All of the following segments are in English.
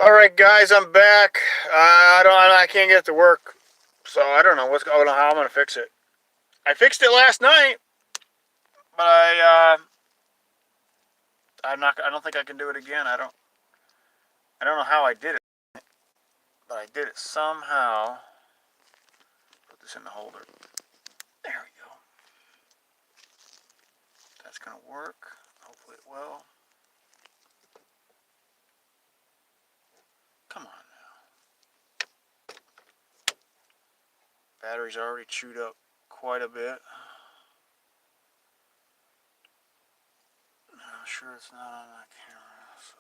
All right, guys, I'm back. I can't get it to work, so I don't know what's going on. How I'm gonna fix it. I fixed it last night, but I'm not. I don't think I can do it again. I don't know how I did it, but I did it somehow. Put this in the holder. There we go. That's gonna work. Hopefully it will. Come on now. Battery's already chewed up quite a bit. I'm sure it's not on that camera. So.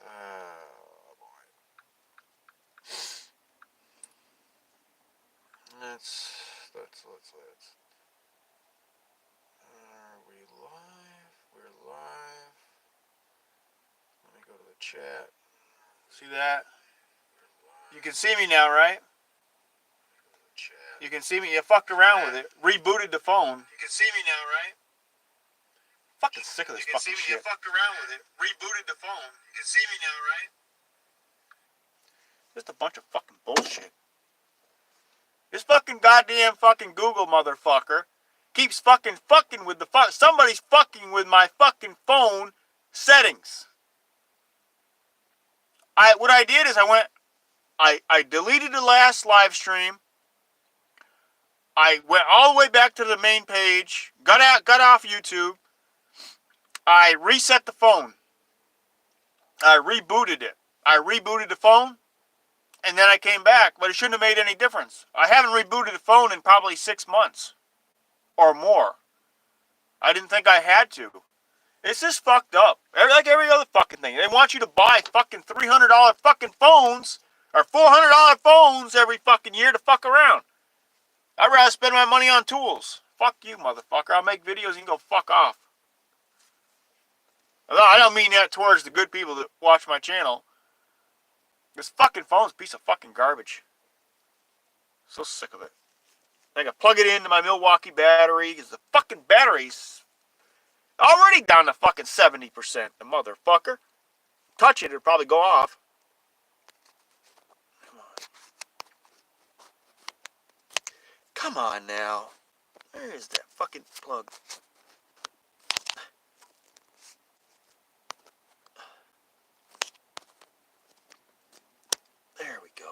Oh boy. Let's. Are we live? We're live. Let me go to the chat. See that? You can see me now, right? You can see me. You fucked around with it. Rebooted the phone. You can see me now, right? Fucking sick of this fucking shit. You fucked around with it. Rebooted the phone. You can see me now, right? Just a bunch of fucking bullshit. This fucking goddamn fucking Google motherfucker keeps fucking with the somebody's fucking with my fucking phone settings. What I did is I deleted the last live stream. I went all the way back to the main page, got off YouTube. I reset the phone. I rebooted it. I rebooted the phone, and then I came back, but it shouldn't have made any difference. I haven't rebooted the phone in probably 6 months or more. I didn't think I had to. It's just fucked up. Like every other fucking thing. They want you to buy fucking $300 fucking phones or $400 phones every fucking year to fuck around. I'd rather spend my money on tools. Fuck you, motherfucker. I'll make videos and you can go fuck off. I don't mean that towards the good people that watch my channel. This fucking phone's a piece of fucking garbage. So sick of it. I can plug it into my Milwaukee battery because the fucking battery's already down to fucking 70%. The motherfucker. Touch it, it'll probably go off. Come on now. Where is that fucking plug? There we go.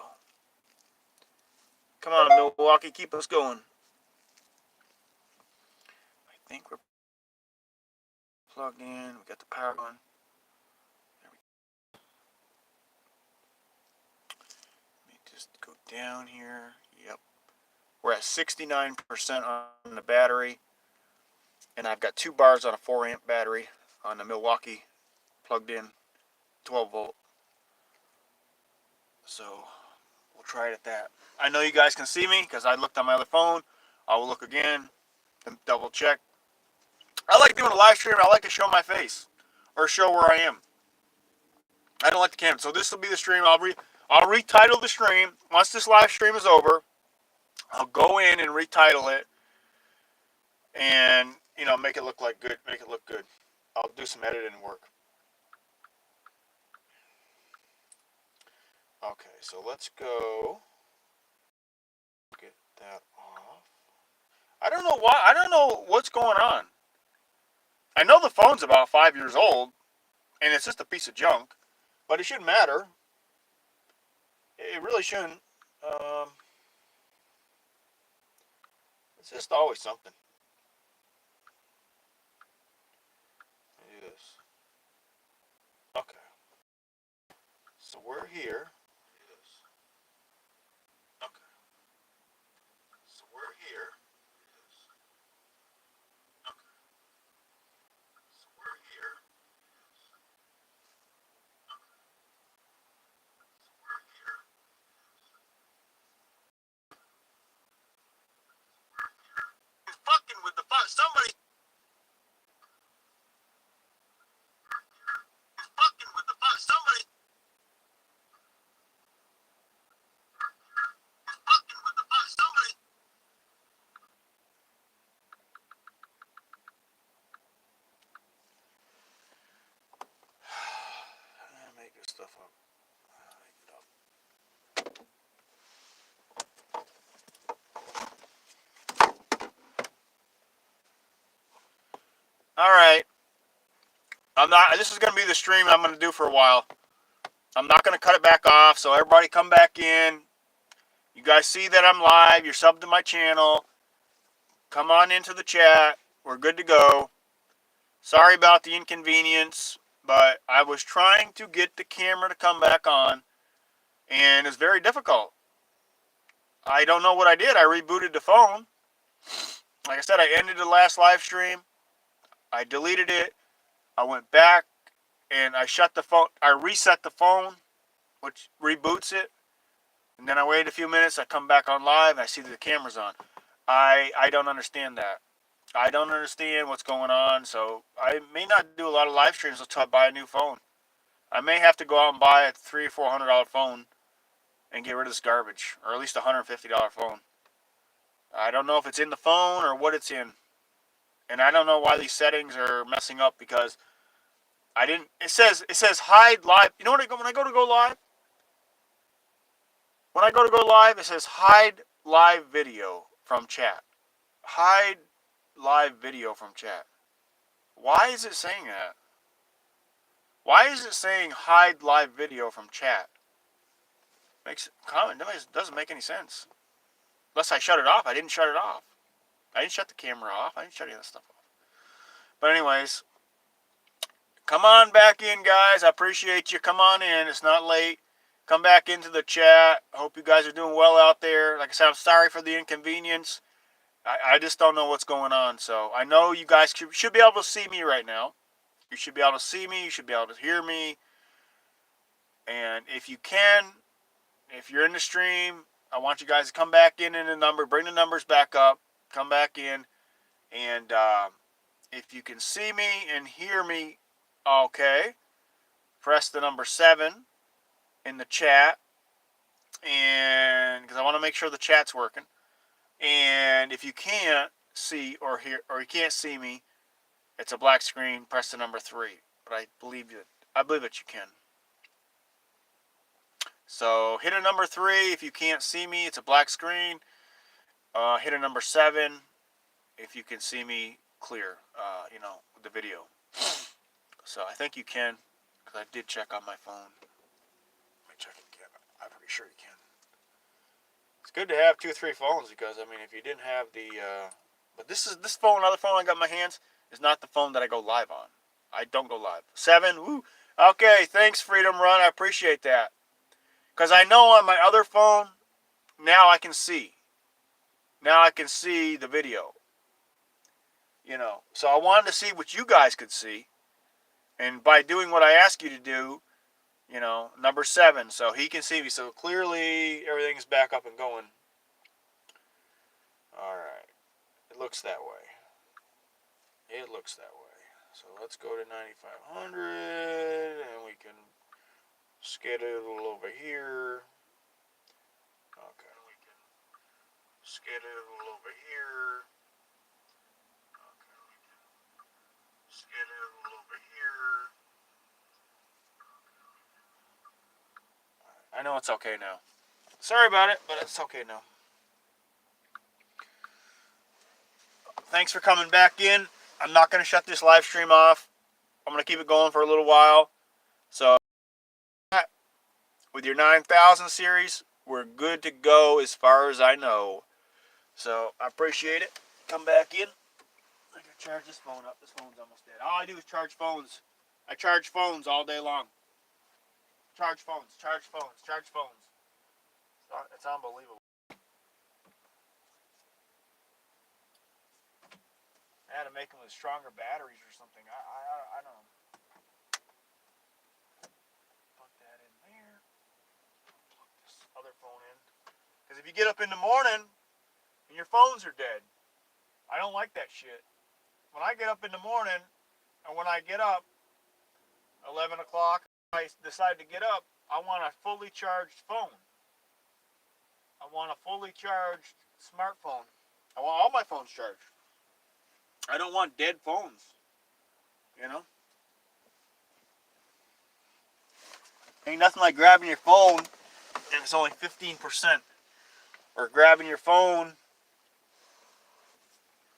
Come on, Milwaukee, keep us going. I think we're plugged in. We got the power on. There we go. Let me just go down here. Yep. We're at 69% on the battery. And I've got 2 bars on a 4-amp battery on the Milwaukee plugged in 12 volt. So we'll try it at that. I know you guys can see me because I looked on my other phone. I will look again and double check. I like doing a live stream. I like to show my face or show where I am. I don't like the camera. So this will be the stream. I'll retitle the stream. Once this live stream is over, I'll go in and retitle it and, you know, make it look like good. Make it look good. I'll do some editing work. Okay, so let's go get that off. I don't know why. I don't know what's going on. I know the phone's about 5 years old, and it's just a piece of junk, but it shouldn't matter. It really shouldn't. It's just always something. Let me do this. Okay. So we're here. Okay. So we're here. Okay. So we're here. So we're here. Fucking with the fun. Somebody's fucking with the fun. Somebody. stuff up. All right. I'm not. This is going to be the stream I'm going to do for a while. I'm not going to cut it back off. So everybody, come back in. You guys see that I'm live. You're subbed to my channel. Come on into the chat. We're good to go. Sorry about the inconvenience, but I was trying to get the camera to come back on, and it's very difficult. I don't know what I did. I rebooted the phone. Like I said, I ended the last live stream. I deleted it. I went back and I shut the phone. I reset the phone, which reboots it. And then I waited a few minutes. I come back on live and I see that the camera's on. I don't understand that. I don't understand what's going on. So I may not do a lot of live streams until I buy a new phone. I may have to go out and buy a $300 or $400 phone and get rid of this garbage, or at least a $150 phone. I don't know if it's in the phone or what it's in. And I don't know why these settings are messing up, because I didn't. It says hide live. You know what? When I go to go live, it says hide live video from chat. Hide live video from chat. Why is it saying that? Why is it saying hide live video from chat? Doesn't make any sense. Unless I shut it off. I didn't shut it off. I didn't shut the camera off. I didn't shut any of that stuff off. But anyways, come on back in, guys. I appreciate you. Come on in. It's not late. Come back into the chat. Hope you guys are doing well out there. Like I said, I'm sorry for the inconvenience. I just don't know what's going on. So I know you guys should be able to see me right now. You should be able to see me. You should be able to hear me. And if you can, if you're in the stream, I want you guys to come back in the number. Bring the numbers back up. Come back in. And if you can see me and hear me, okay, press the number 7 in the chat. And because I want to make sure the chat's working. And if you can't see or hear, or you can't see me, it's a black screen, press the number 3. But I believe that you can. So hit a number 3 if you can't see me. It's a black screen. Hit a number 7 if you can see me clear, with the video. So I think you can, because I did check on my phone. Let me check again. I'm pretty sure you can. It's good to have 2 or 3 phones, because I mean, if you didn't have the, but this phone, another phone I got in my hands, is not the phone that I go live on. I don't go live. 7, woo. Okay, thanks, Freedom Run. I appreciate that. Because I know on my other phone, now I can see. Now I can see the video. So I wanted to see what you guys could see. And by doing what I ask you to do, number 7, so he can see me. So clearly everything's back up and going. All right. It looks that way. It looks that way. So let's go to 9500, and we can schedule over here. Okay, we can schedule over here. Okay, we can schedule over here. I know it's okay now. Sorry about it, but it's okay now. Thanks for coming back in. I'm not going to shut this live stream off. I'm going to keep it going for a little while. So, with your 9000 series, we're good to go as far as I know. So, I appreciate it. Come back in. I can charge this phone up. This phone's almost dead. All I do is charge phones. I charge phones all day long. Charge phones, charge phones, charge phones. It's unbelievable. I had to make them with stronger batteries or something. I don't know. Plug that in there. Plug this other phone in. Because if you get up in the morning and your phones are dead, I don't like that shit. When I get up in the morning, and when I get up, 11 o'clock, I decide to get up, I want a fully charged phone. I want a fully charged smartphone. I want all my phones charged. I don't want dead phones. Ain't nothing like grabbing your phone and it's only 15%. Or grabbing your phone,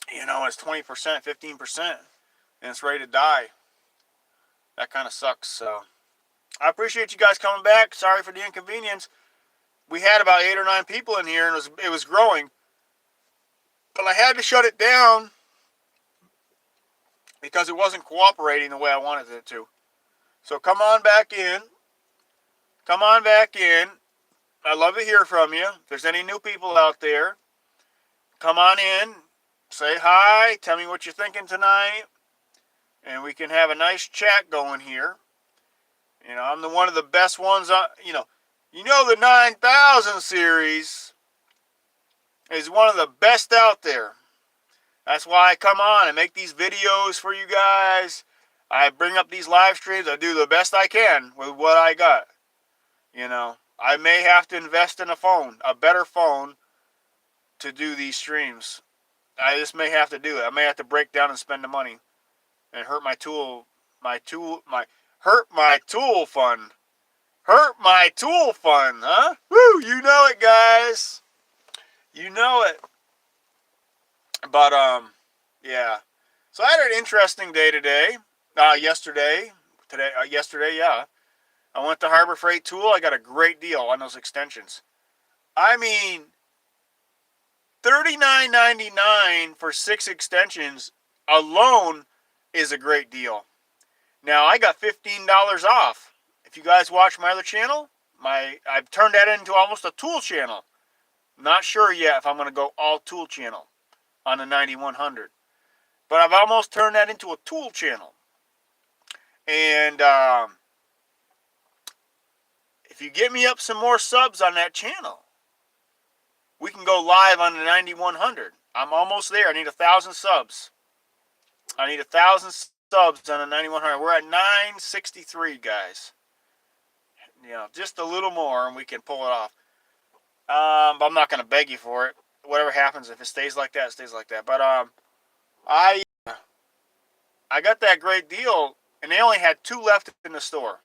it's 20%, 15%, and it's ready to die. That kind of sucks. So I appreciate you guys coming back. Sorry for the inconvenience. We had about 8 or 9 people in here, and it was growing. But I had to shut it down because it wasn't cooperating the way I wanted it to. So come on back in. Come on back in. I'd love to hear from you. If there's any new people out there, come on in. Say hi. Tell me what you're thinking tonight. And we can have a nice chat going here. I'm one of the best ones on, the 9000 series is one of the best out there. That's why I come on and make these videos for you guys. I bring up these live streams. I do the best I can with what I got. I may have to invest in a better phone to do these streams. I just may have to do it. I may have to break down and spend the money and hurt my tool fund. Hurt my tool fund, huh? Woo, you know it, guys. You know it. But, yeah. So I had an interesting day today. Yesterday, yeah. I went to Harbor Freight Tool. I got a great deal on those extensions. I mean, $39.99 for 6 extensions alone is a great deal. Now, I got $15 off. If you guys watch my other channel, I've turned that into almost a tool channel. Not sure yet if I'm going to go all tool channel on the 9100. But I've almost turned that into a tool channel. And if you get me up some more subs on that channel, we can go live on the 9100. I'm almost there. I need 1,000 subs. I need 1,000 subs on the 9100. We're at 963, guys. Just a little more and we can pull it off. But I'm not going to beg you for it. Whatever happens, if it stays like that, it stays like that. But I got that great deal, and they only had 2 left in the store.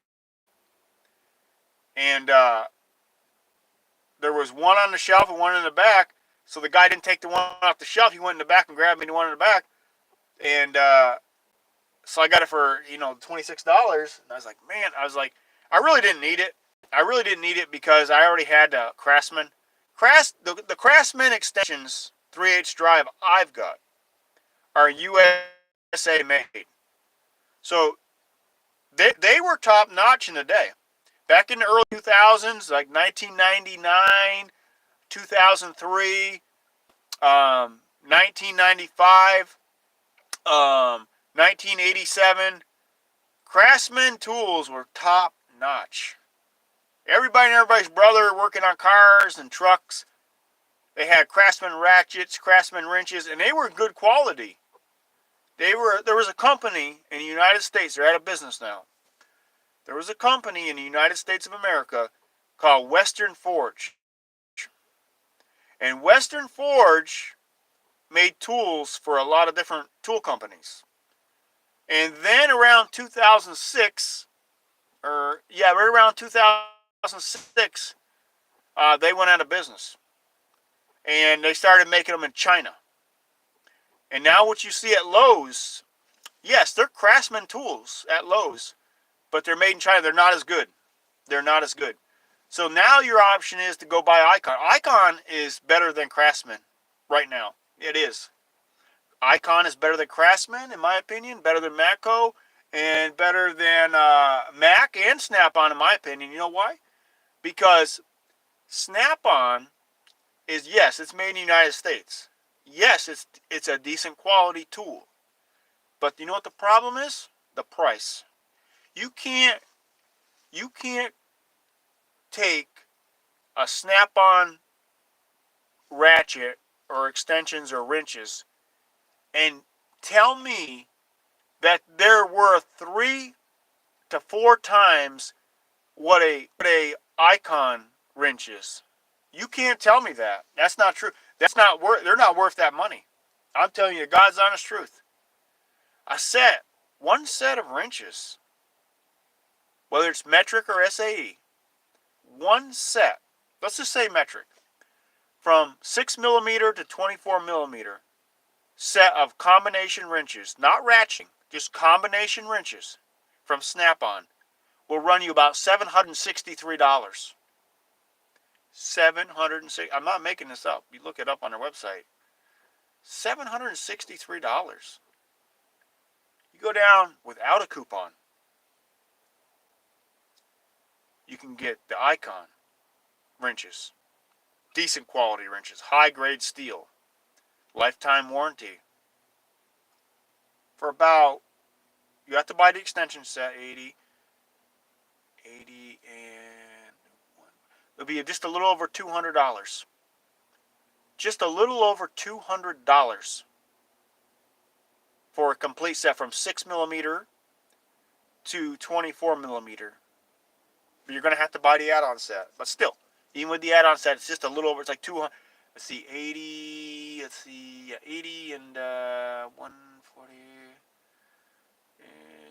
And there was one on the shelf and one in the back. So the guy didn't take the one off the shelf. He went in the back and grabbed me the one in the back. And so I got it for, $26. And I was like, man, I really didn't need it. I really didn't need it because I already had Craftsman. The Craftsman extensions 3/8 drive I've got are USA made. So they were top notch in the day. Back in the early 2000s, like 1999, 2003, 1995, 1987, Craftsman tools were top notch. Everybody and everybody's brother working on cars and trucks. They had Craftsman ratchets, Craftsman wrenches, and they were good quality. There was a company in the United States, they're out of business now. There was a company in the United States of America called Western Forge. And Western Forge made tools for a lot of different tool companies. And then around 2006, right around 2006, they went out of business. And they started making them in China. And now what you see at Lowe's, yes, they're Craftsman tools at Lowe's, but they're made in China. They're not as good. They're not as good. So now your option is to go buy Icon. Icon is better than Craftsman right now. It is. Icon is better than Craftsman, in my opinion, better than Matco, and better than Mac and Snap-on, in my opinion. You know why? Because Snap-on is, yes, it's made in the United States. Yes, it's a decent quality tool. But you know what the problem is? The price. You can't take a Snap-on ratchet or extensions or wrenches and tell me that they're worth 3 to 4 times what a Icon wrench is. You can't tell me that. That's not true. They're not worth that money. I'm telling you God's honest truth. One set of wrenches whether it's metric or SAE, one set, let's just say metric, from 6 millimeter to 24 millimeter set of combination wrenches, not ratcheting, just combination wrenches from Snap-on, will run you about $763. I'm not making this up. You look it up on their website. $763. You go down without a coupon, you can get the Icon wrenches. Decent quality wrenches. High grade steel. Lifetime warranty. For about, you have to buy the extension set, 80 and it'll be just a little over $200. Just a little over $200 for a complete set from 6 millimeter to 24 millimeter. But you're going to have to buy the add-on set. But still, even with the add-on set, it's just a little over, it's like 200, let's see, 80 and 140,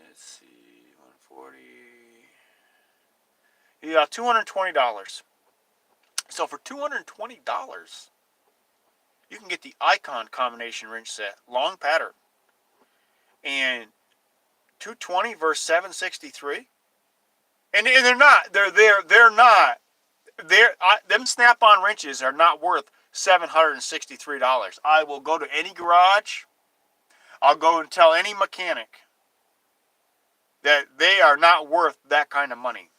let's see, 140, yeah, $220. So for $220, you can get the Icon combination wrench set, long pattern, and 220 versus 763. And they're not. Them Snap-on wrenches are not worth $763. I will go to any garage. I'll go and tell any mechanic that they are not worth that kind of money.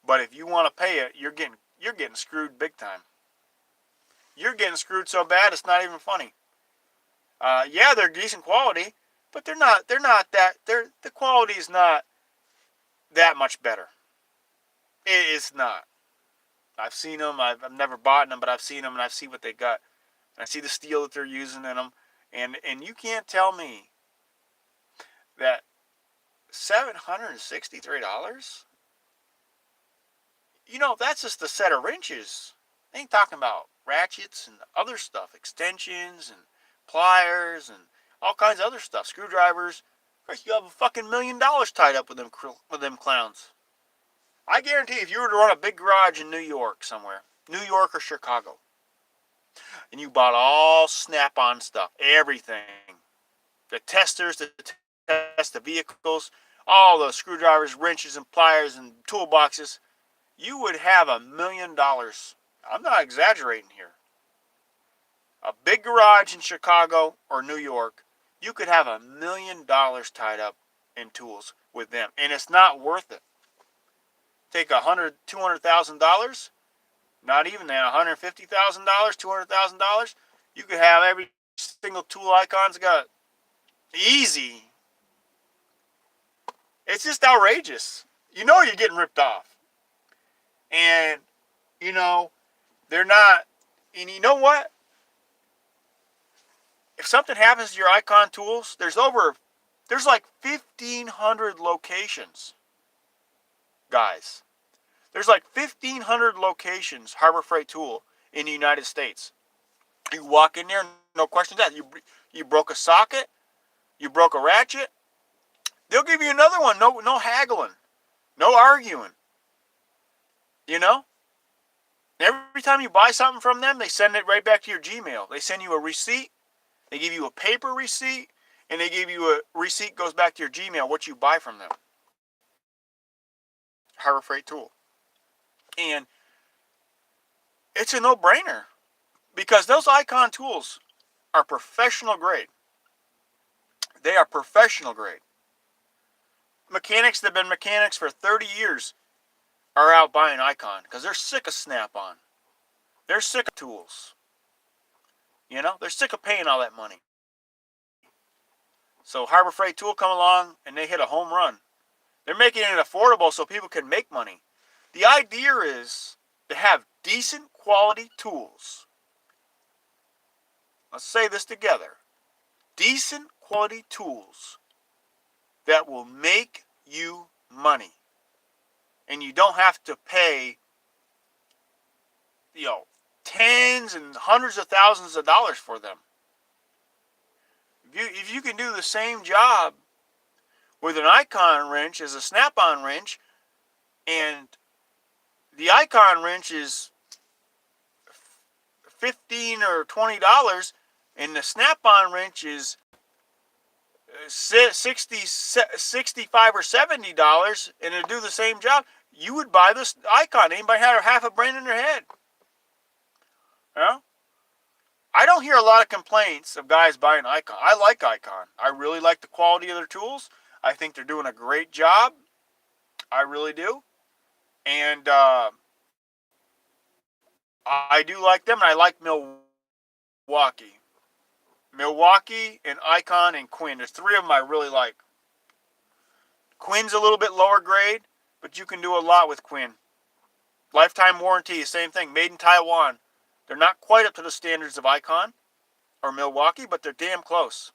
But if you want to pay it, you're getting screwed big time. You're getting screwed so bad it's not even funny. Yeah, they're decent quality, but the quality is not that much better. It is not. I've seen them. I've never bought them, but I've seen them and I see what they got. And I see the steel that they're using in them, and you can't tell me that $763. That's just a set of wrenches. They ain't talking about ratchets and other stuff, extensions and pliers and all kinds of other stuff, screwdrivers. Of course, you have a fucking $1 million tied up with them clowns. I guarantee if you were to run a big garage in New York somewhere, New York or Chicago, and you bought all Snap-on stuff, everything, the testers to test the vehicles, all the screwdrivers, wrenches, and pliers and toolboxes, you would have $1 million. I'm not exaggerating here. A big garage in Chicago or New York, you could have $1 million tied up in tools with them, and it's not worth it. Take $200,000, not even that, $150,000, $200,000, you could have every single tool Icon's got. Easy. It's just outrageous. You're getting ripped off. And, they're not, and you know what? If something happens to your Icon tools, there's like 1,500 locations. Guys, there's like 1,500 locations, Harbor Freight Tool, in the United States. You walk in there, no questions asked. You broke a socket, you broke a ratchet, they'll give you another one. No haggling, no arguing. Every time you buy something from them, they send it right back to your Gmail. They send you a receipt, they give you a paper receipt, and they give you a receipt goes back to your Gmail, what you buy from them. Harbor Freight Tool. And it's a no-brainer because those Icon tools are professional grade. They are professional grade. Mechanics that have been mechanics for 30 years are out buying Icon because they're sick of Snap-on. They're sick of tools. They're sick of paying all that money. So Harbor Freight Tool come along and they hit a home run. They're making it affordable so people can make money. The idea is to have decent quality tools. Let's say this together. Decent quality tools that will make you money. And you don't have to pay, tens and hundreds of thousands of dollars for them. If you can do the same job with an Icon wrench as a Snap-on wrench, And the Icon wrench is $15 or $20, and the Snap-on wrench is 65 or $70, and it'll do the same job. You would buy this Icon. Anybody had half a brain in their head? Yeah? I don't hear a lot of complaints of guys buying Icon. I like Icon. I really like the quality of their tools. I think they're doing a great job. I really do. And I do like them, and I like Milwaukee. Milwaukee and Icon and Quinn. There's three of them I really like. Quinn's a little bit lower grade, but you can do a lot with Quinn. Lifetime warranty, same thing. Made in Taiwan. They're not quite up to the standards of Icon or Milwaukee, but they're damn close.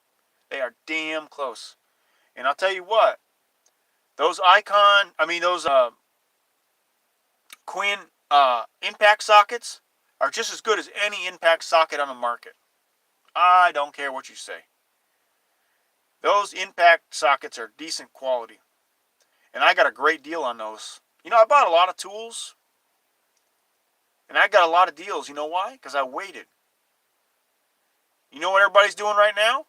They are damn close. And I'll tell you what, those Quinn impact sockets are just as good as any impact socket on the market. I don't care what you say. Those impact sockets are decent quality. And I got a great deal on those. You know, I bought a lot of tools. And I got a lot of deals. You know why? Because I waited. You know what everybody's doing right now?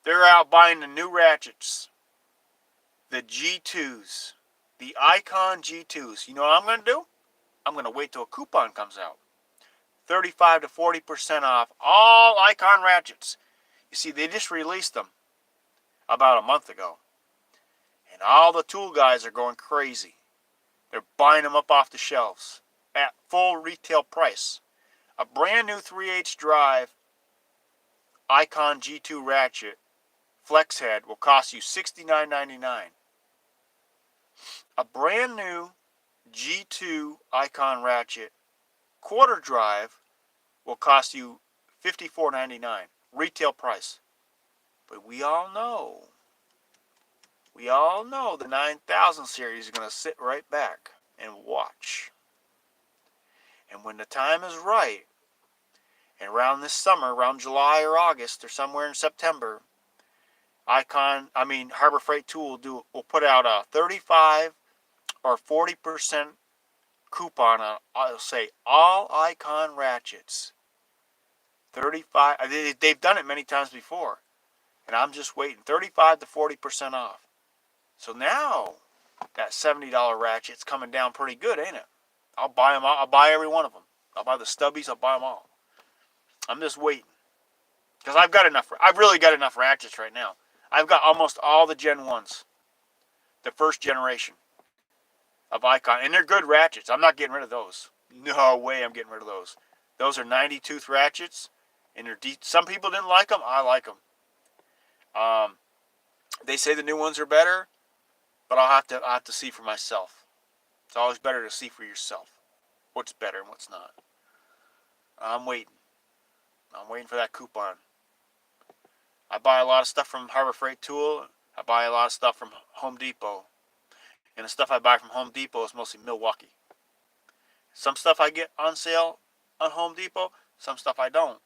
They're out buying the new ratchets. The G2s. The Icon G2s. You know what I'm going to do? I'm going to wait till a coupon comes out. 35 to 40% off all Icon ratchets. You see, they just released them about a month ago. And all the tool guys are going crazy. They're buying them up off the shelves at full retail price. A brand new 3/8 drive Icon G2 ratchet flex head will cost you $69.99. A brand new G2 Icon ratchet quarter drive will cost you $54.99 retail price. But we all know the 9000 series is going to sit right back and watch. And when the time is right, and around this summer, around July or August or somewhere in September, Harbor Freight Tool will put out a 35 or 40% coupon on, I'll say, all Icon ratchets. 35. They've done it many times before, and I'm just waiting. 35 to 40% off. So now that $70 ratchet's coming down pretty good, ain't it? I'll buy them all. I'll buy every one of them. I'll buy the stubbies. I'll buy them all. I'm just waiting because I've really got enough ratchets right now. I've got almost all the Gen 1s, the first generation of Icon, and they're good ratchets. I'm not getting rid of those. No way I'm getting rid of those. Those are 90-tooth ratchets, and they're deep. Some people didn't like them. I like them. They say the new ones are better, but I'll have to see for myself. It's always better to see for yourself what's better and what's not. I'm waiting. I'm waiting for that coupon. I buy a lot of stuff from Harbor Freight Tool. I buy a lot of stuff from Home Depot. And the stuff I buy from Home Depot is mostly Milwaukee. Some stuff I get on sale on Home Depot. Some stuff I don't.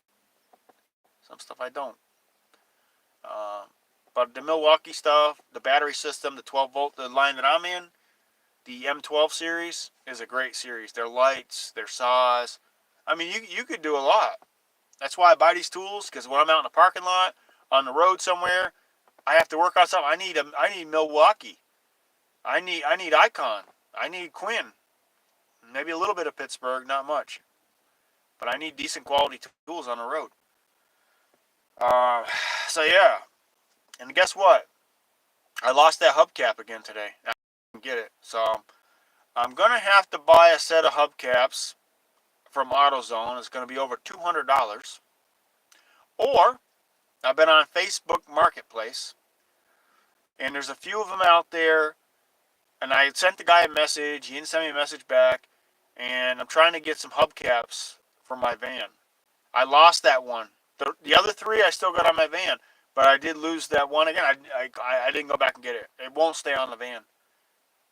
But the Milwaukee stuff, the battery system, the 12 volt, the line that I'm in, the M12 series is a great series. Their lights, their saws. I mean, you could do a lot. That's why I buy these tools, because when I'm out in the parking lot, on the road somewhere, I have to work on something. I need Milwaukee. I need Icon. I need Quinn. Maybe a little bit of Pittsburgh, not much. But I need decent quality tools on the road. So yeah. And guess what? I lost that hubcap again today. I didn't get it. So I'm going to have to buy a set of hubcaps from AutoZone. It's going to be over $200. Or I've been on Facebook Marketplace, and there's a few of them out there, and I sent the guy a message. He didn't send me a message back, and I'm trying to get some hubcaps for my van. I lost that one. The other three I still got on my van, but I did lose that one again. I didn't go back and get it. It won't stay on the van.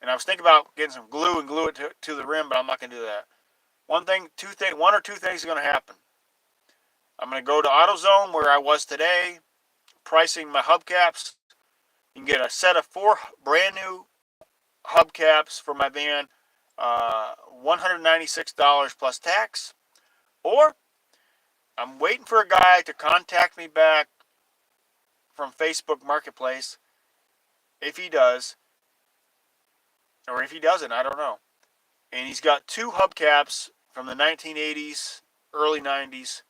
And I was thinking about getting some glue and glue it to the rim, but I'm not going to do that. One or two things are going to happen. I'm going to go to AutoZone where I was today, pricing my hubcaps. You can get a set of 4 brand new hubcaps for my van, $196 plus tax, or I'm waiting for a guy to contact me back from Facebook Marketplace. If he does, or if he doesn't, I don't know. And he's got two hubcaps from the 1980s, early 90s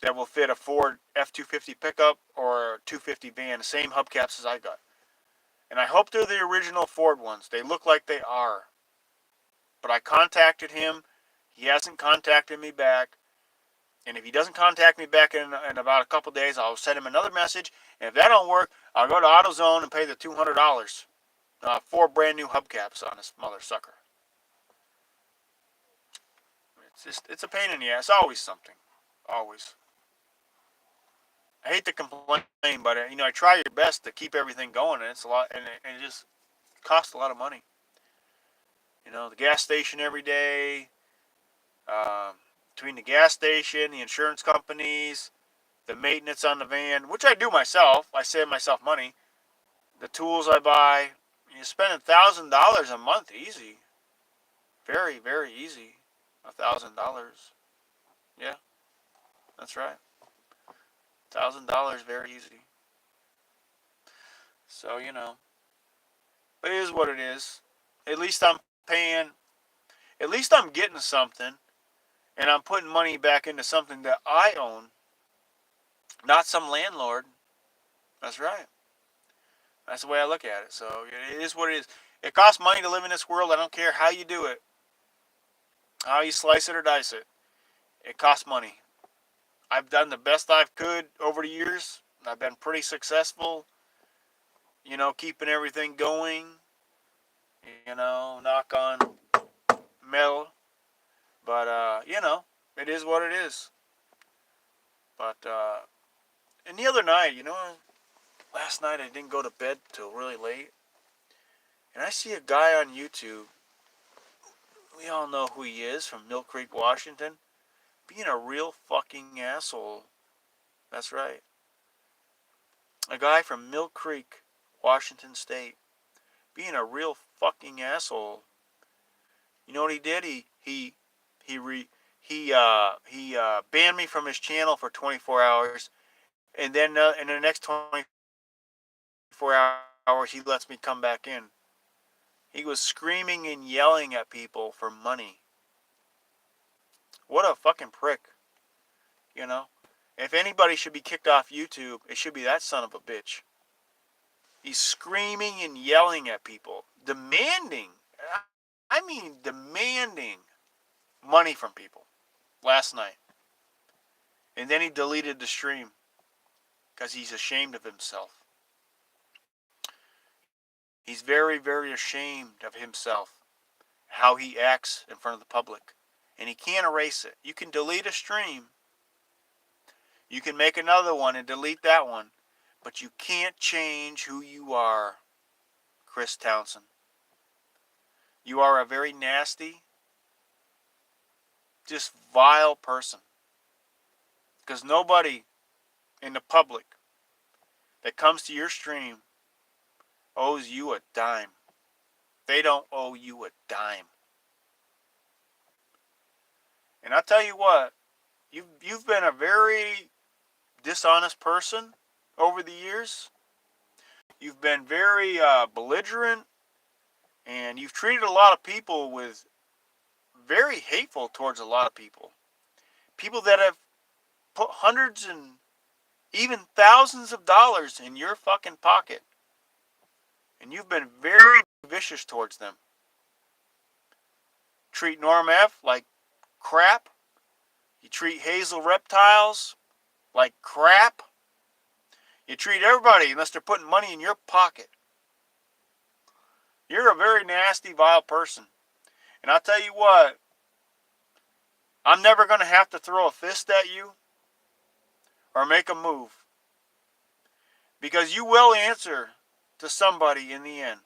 that will fit a Ford F-250 pickup or a 250 van, the same hubcaps as I got. And I hope they're the original Ford ones. They look like they are. But I contacted him. He hasn't contacted me back. And if he doesn't contact me back in about a couple days, I'll send him another message. And if that don't work, I'll go to AutoZone and pay the $200. 4 brand new hubcaps on this mother sucker. It's a pain in the ass. Always something. Always. I hate to complain, but I try your best to keep everything going, and it's a lot, and it just costs a lot of money. The gas station every day, between the gas station, the insurance companies, the maintenance on the van, which I do myself. I save myself money. The tools I buy, you spend $1,000 a month easy. Very, very easy. $1,000. Yeah, that's right. $1,000 very easy. So, but it is what it is. At least I'm paying, at least I'm getting something, and I'm putting money back into something that I own, not some landlord. That's right. That's the way I look at it. So it is what it is. It costs money to live in this world. I don't care how you do it, how you slice it or dice it. It costs money. I've done the best I could over the years. I've been pretty successful, keeping everything going, knock on metal. But, it is what it is. But, and the other night, last night I didn't go to bed till really late. And I see a guy on YouTube. We all know who he is, from Mill Creek, Washington. Being a real fucking asshole. That's right. A guy from Mill Creek, Washington State. Being a real fucking asshole. You know what he did? He banned me from his channel for 24 hours. And then in the next 24 hours, he lets me come back in. He was screaming and yelling at people for money. What a fucking prick. If anybody should be kicked off YouTube, it should be that son of a bitch. He's screaming and yelling at people. Demanding money from people last night. And then he deleted the stream because he's ashamed of himself. He's very, very ashamed of himself, how he acts in front of the public. And he can't erase it. You can delete a stream. You can make another one and delete that one. But you can't change who you are, Chris Townsend. You are a very nasty, just vile person. Because nobody in the public that comes to your stream owes you a dime. They don't owe you a dime. And I'll tell you what, you've been a very dishonest person over the years. You've been very belligerent, and you've treated a lot of people with very hateful towards a lot of people. People that have put hundreds and even thousands of dollars in your fucking pocket. And you've been very vicious towards them. Treat Norm F like crap. You treat Hazel Reptiles like crap. You treat everybody unless they're putting money in your pocket. You're a very nasty, vile person. And I'll tell you what, I'm never going to have to throw a fist at you or make a move. Because you will answer to somebody in the end.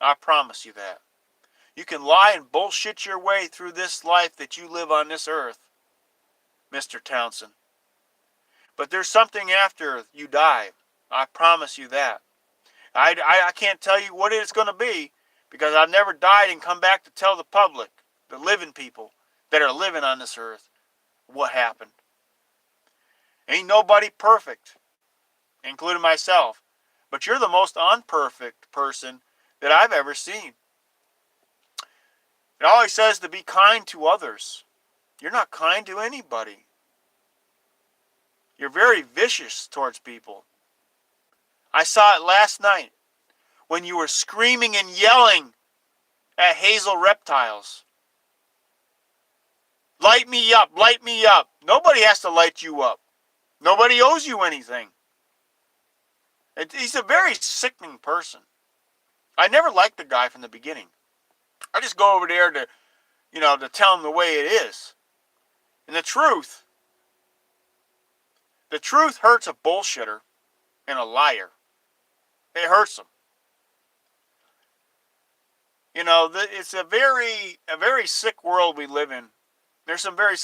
I promise you that. You can lie and bullshit your way through this life that you live on this earth, Mr. Townsend. But there's something after you die. I promise you that. I can't tell you what it's going to be, Because I've never died and come back to tell the public, the living people that are living on this earth, what happened. Ain't nobody perfect, including myself. But you're the most unperfect person that I've ever seen. It always says to be kind to others. You're not kind to anybody. You're very vicious towards people. I saw it last night when you were screaming and yelling at Hazel Reptiles. Light me up, light me up. Nobody has to light you up. Nobody owes you anything. He's a very sickening person. I never liked the guy from the beginning. I just go over there to, to tell him the way it is. And the truth hurts a bullshitter and a liar. It hurts them. It's a very sick world we live in. There's some very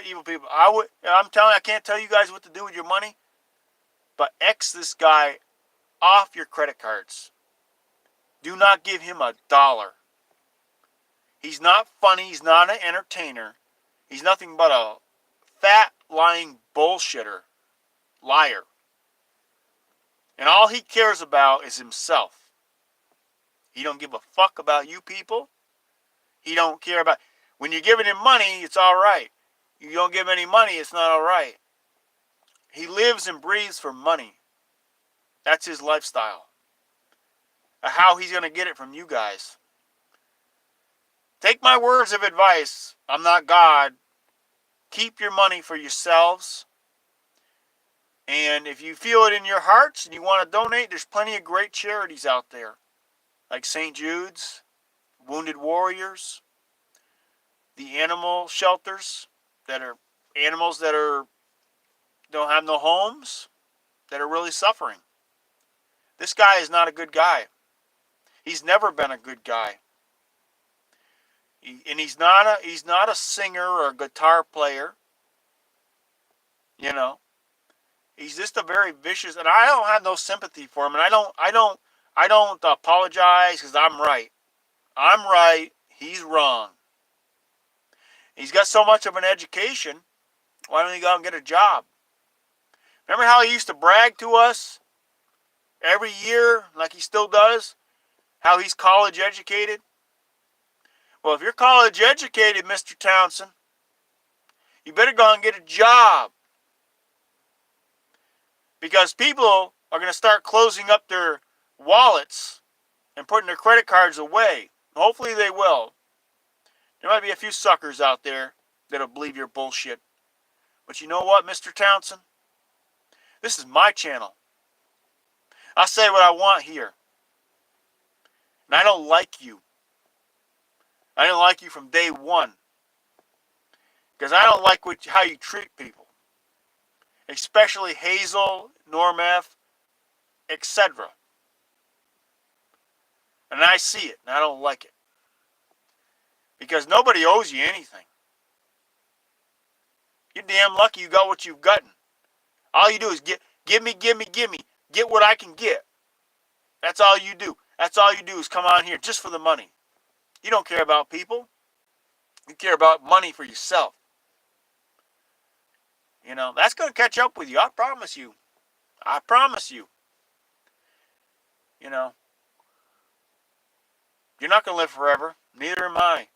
evil people. I'm telling you, I can't tell you guys what to do with your money, but X this guy off your credit cards. Do not give him $1. He's not funny. He's not an entertainer. He's nothing but a fat, lying bullshitter, liar. And all he cares about is himself. He don't give a fuck about you people. He don't care about... When you're giving him money, it's all right. You don't give any money, it's not all right. He lives and breathes for money. That's his lifestyle. How he's going to get it from you guys. Take my words of advice. I'm not God. Keep your money for yourselves. And if you feel it in your hearts and you want to donate, there's plenty of great charities out there. Like St. Jude's, Wounded Warriors, the animal shelters that are animals that don't have no homes, that are really suffering. This guy is not a good guy. He's never been a good guy. And he's not a singer or a guitar player. He's just a very vicious, and I don't have no sympathy for him, and I don't apologize because I'm right. I'm right. He's wrong. He's got so much of an education. Why don't he go and get a job? Remember how he used to brag to us every year, like he still does, how he's college educated? Well, if you're college educated, Mr. Townsend, you better go and get a job. Because people are going to start closing up their wallets and putting their credit cards away. Hopefully they will. There might be a few suckers out there that'll believe your bullshit. But you know what, Mr. Townsend? This is my channel. I say what I want here. And I don't like you. I didn't like you from day one. Because I don't like how you treat people. Especially Hazel, Normeth, etc. And I see it, and I don't like it. Because nobody owes you anything. You're damn lucky you got what you've gotten. All you do is give me. Get what I can get. That's all you do. That's all you do is come on here just for the money. You don't care about people. You care about money for yourself. That's going to catch up with you. I promise you. I promise you. You're not going to live forever. Neither am I.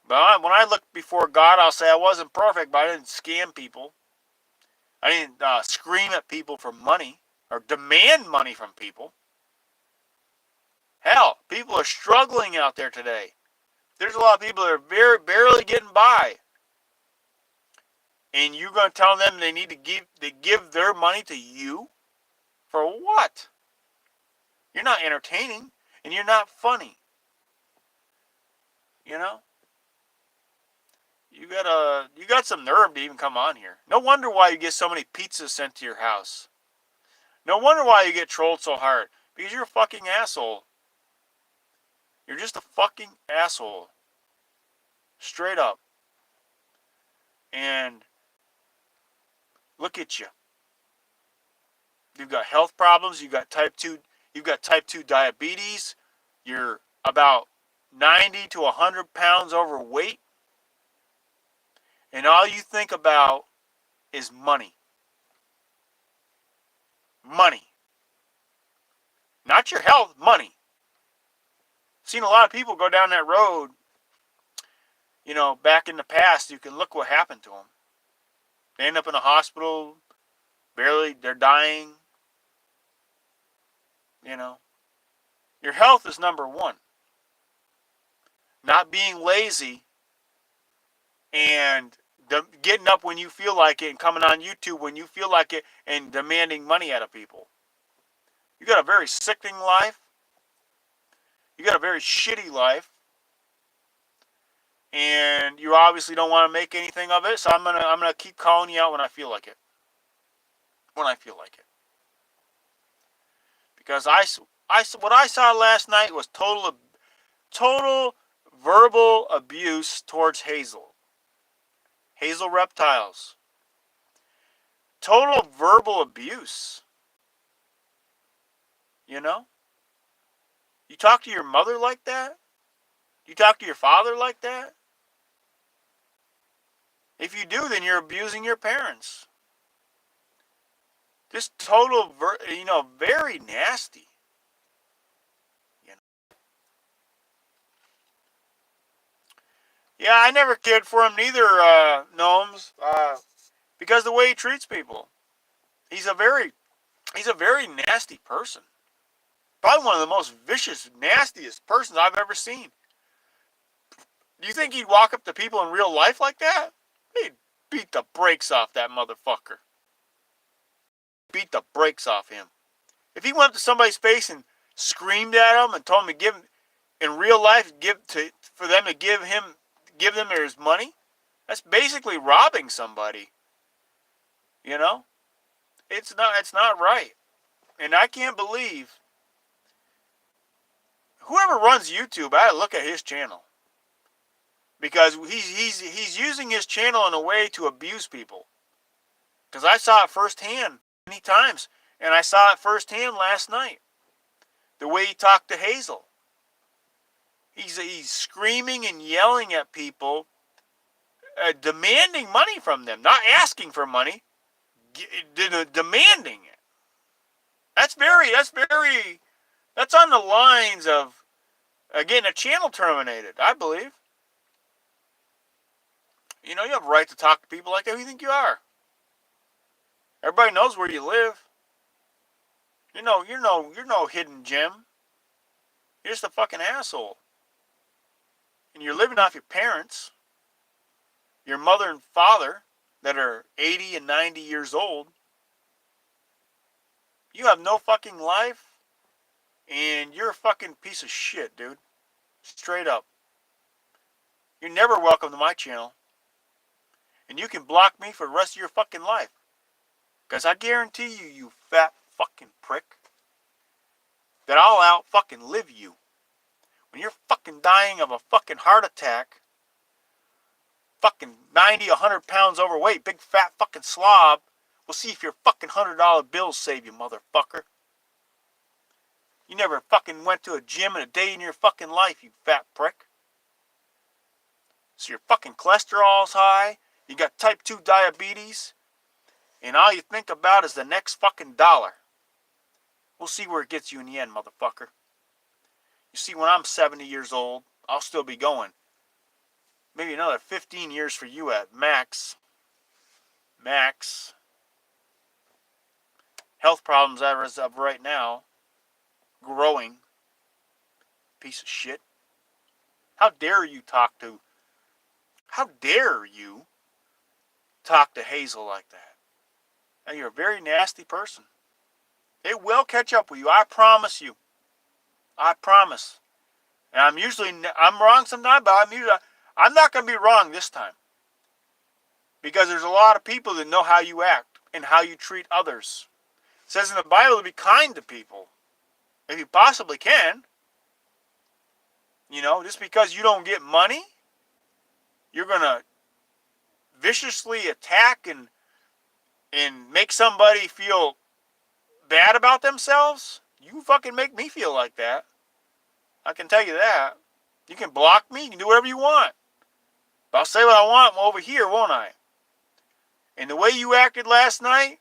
But when I look before God, I'll say I wasn't perfect, but I didn't scam people. I didn't scream at people for money or demand money from people. Hell, people are struggling out there today. There's a lot of people that are barely getting by. And you're going to tell them they need to give their money to you? For what? You're not entertaining, and you're not funny. You got some nerve to even come on here. No wonder why you get so many pizzas sent to your house. No wonder why you get trolled so hard. Because you're a fucking asshole. You're just a fucking asshole. Straight up. And look at you. You've got health problems, you've got type 2 diabetes, you're about 90 to 100 pounds overweight, and all you think about is money. Money. Not your health, money. Seen a lot of people go down that road, back in the past. You can look what happened to them. They end up in a hospital, they're dying. Your health is number one. Not being lazy and getting up when you feel like it and coming on YouTube when you feel like it and demanding money out of people. You got a very sickening life. You got a very shitty life. And you obviously don't want to make anything of it, so I'm gonna keep calling you out when I feel like it. When I feel like it. Because what I saw last night was total verbal abuse towards Hazel. Hazel Reptiles. Total verbal abuse. You talk to your mother like that? You talk to your father like that? If you do, then you're abusing your parents. Just total, very nasty. Yeah, I never cared for him neither, Gnomes, because the way he treats people. He's a very nasty person. Probably one of the most vicious, nastiest persons I've ever seen. Do you think he'd walk up to people in real life like that? He'd beat the brakes off that motherfucker. Beat the brakes off him. If he went up to somebody's face and screamed at him and told him to give him, in real life, for them to give them his money, that's basically robbing somebody. It's not right. And I can't believe whoever runs YouTube, I look at his channel. Because he's using his channel in a way to abuse people. Because I saw it firsthand many times. And I saw it firsthand last night. The way he talked to Hazel. He's screaming and yelling at people, demanding money from them. Not asking for money, demanding it. That's on the lines of getting a channel terminated, I believe. You have a right to talk to people like that. Who do you think you are? Everybody knows where you live. You're no hidden gem. You're just a fucking asshole. And you're living off your parents, your mother and father that are 80 and 90 years old. You have no fucking life, and you're a fucking piece of shit, dude. Straight up. You're never welcome to my channel. And you can block me for the rest of your fucking life. Because I guarantee you, you fat fucking prick, that I'll out fucking live you. When you're fucking dying of a fucking heart attack, fucking 90, 100 pounds overweight, big fat fucking slob, we'll see if your fucking $100 bills save you, motherfucker. You never fucking went to a gym in a day in your fucking life, you fat prick. So your fucking cholesterol's high, you got type 2 diabetes, and all you think about is the next fucking dollar. We'll see where it gets you in the end, motherfucker. You see, when I'm 70 years old, I'll still be going. Maybe another 15 years for you at max. Max. Health problems as of right now. Growing. Piece of shit. How dare you talk to Hazel like that? Now, you're a very nasty person. It will catch up with you. I promise you. I promise. And I'm wrong sometimes, but I'm not going to be wrong this time. Because there's a lot of people that know how you act and how you treat others. It says in the Bible to be kind to people. If you possibly can. Just because you don't get money, you're going to viciously attack and make somebody feel bad about themselves? You fucking make me feel like that. I can tell you that. You can block me. You can do whatever you want. But I'll say what I want over here, won't I? And the way you acted last night,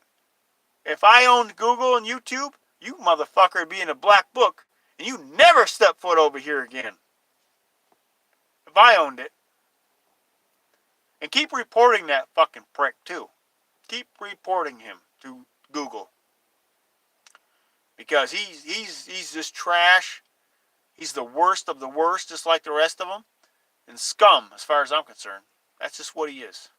if I owned Google and YouTube, you motherfucker would be in a black book, and you never step foot over here again. If I owned it. And keep reporting that fucking prick, too. Keep reporting him to Google. Because he's just trash. He's the worst of the worst, just like the rest of them. And scum, as far as I'm concerned. That's just what he is.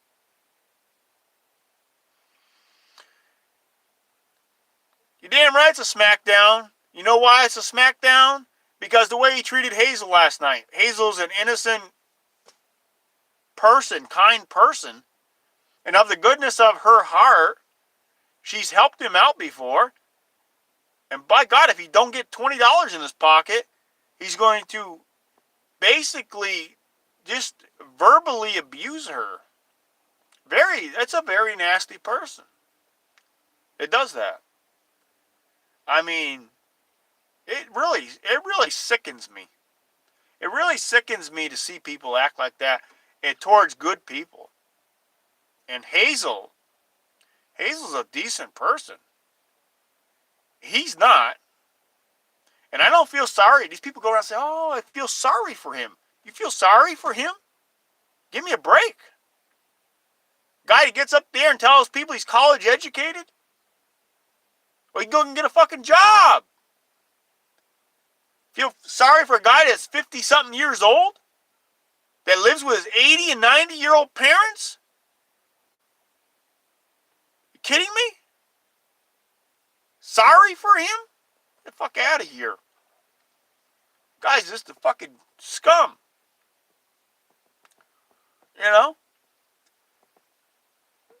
You're damn right it's a smackdown. You know why it's a smackdown? Because the way he treated Hazel last night. Hazel's an innocent person, kind person. And of the goodness of her heart, she's helped him out before. And by God, if he don't get $20 in his pocket, he's going to basically just verbally abuse her. That's a very nasty person. It does that. I mean, it really sickens me. It really sickens me to see people act like that towards good people. And Hazel's a decent person. He's not. And I don't feel sorry. These people go around and say, oh, I feel sorry for him. You feel sorry for him? Give me a break. Guy that gets up there and tells people he's college educated? Well, you go and get a fucking job. Feel sorry for a guy that's 50-something years old? That lives with his 80 and 90-year-old parents? You kidding me? Sorry for him? Get the fuck out of here. Guy's just a fucking scum. You know?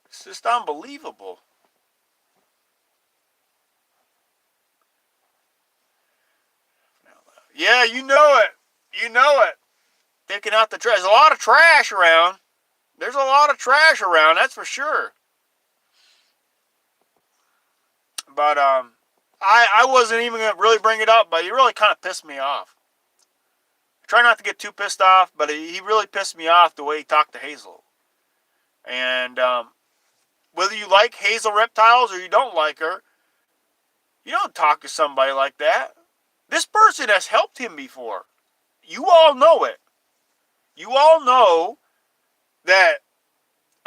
It's just unbelievable. Yeah, you know it. You know it. Taking out the trash. There's a lot of trash around. There's a lot of trash around, that's for sure. But I wasn't even going to really bring it up, but he really kind of pissed me off. I try not to get too pissed off, but he really pissed me off the way he talked to Hazel. And whether you like Hazel Reptiles or you don't like her, you don't talk to somebody like that. This person has helped him before. You all know it. You all know that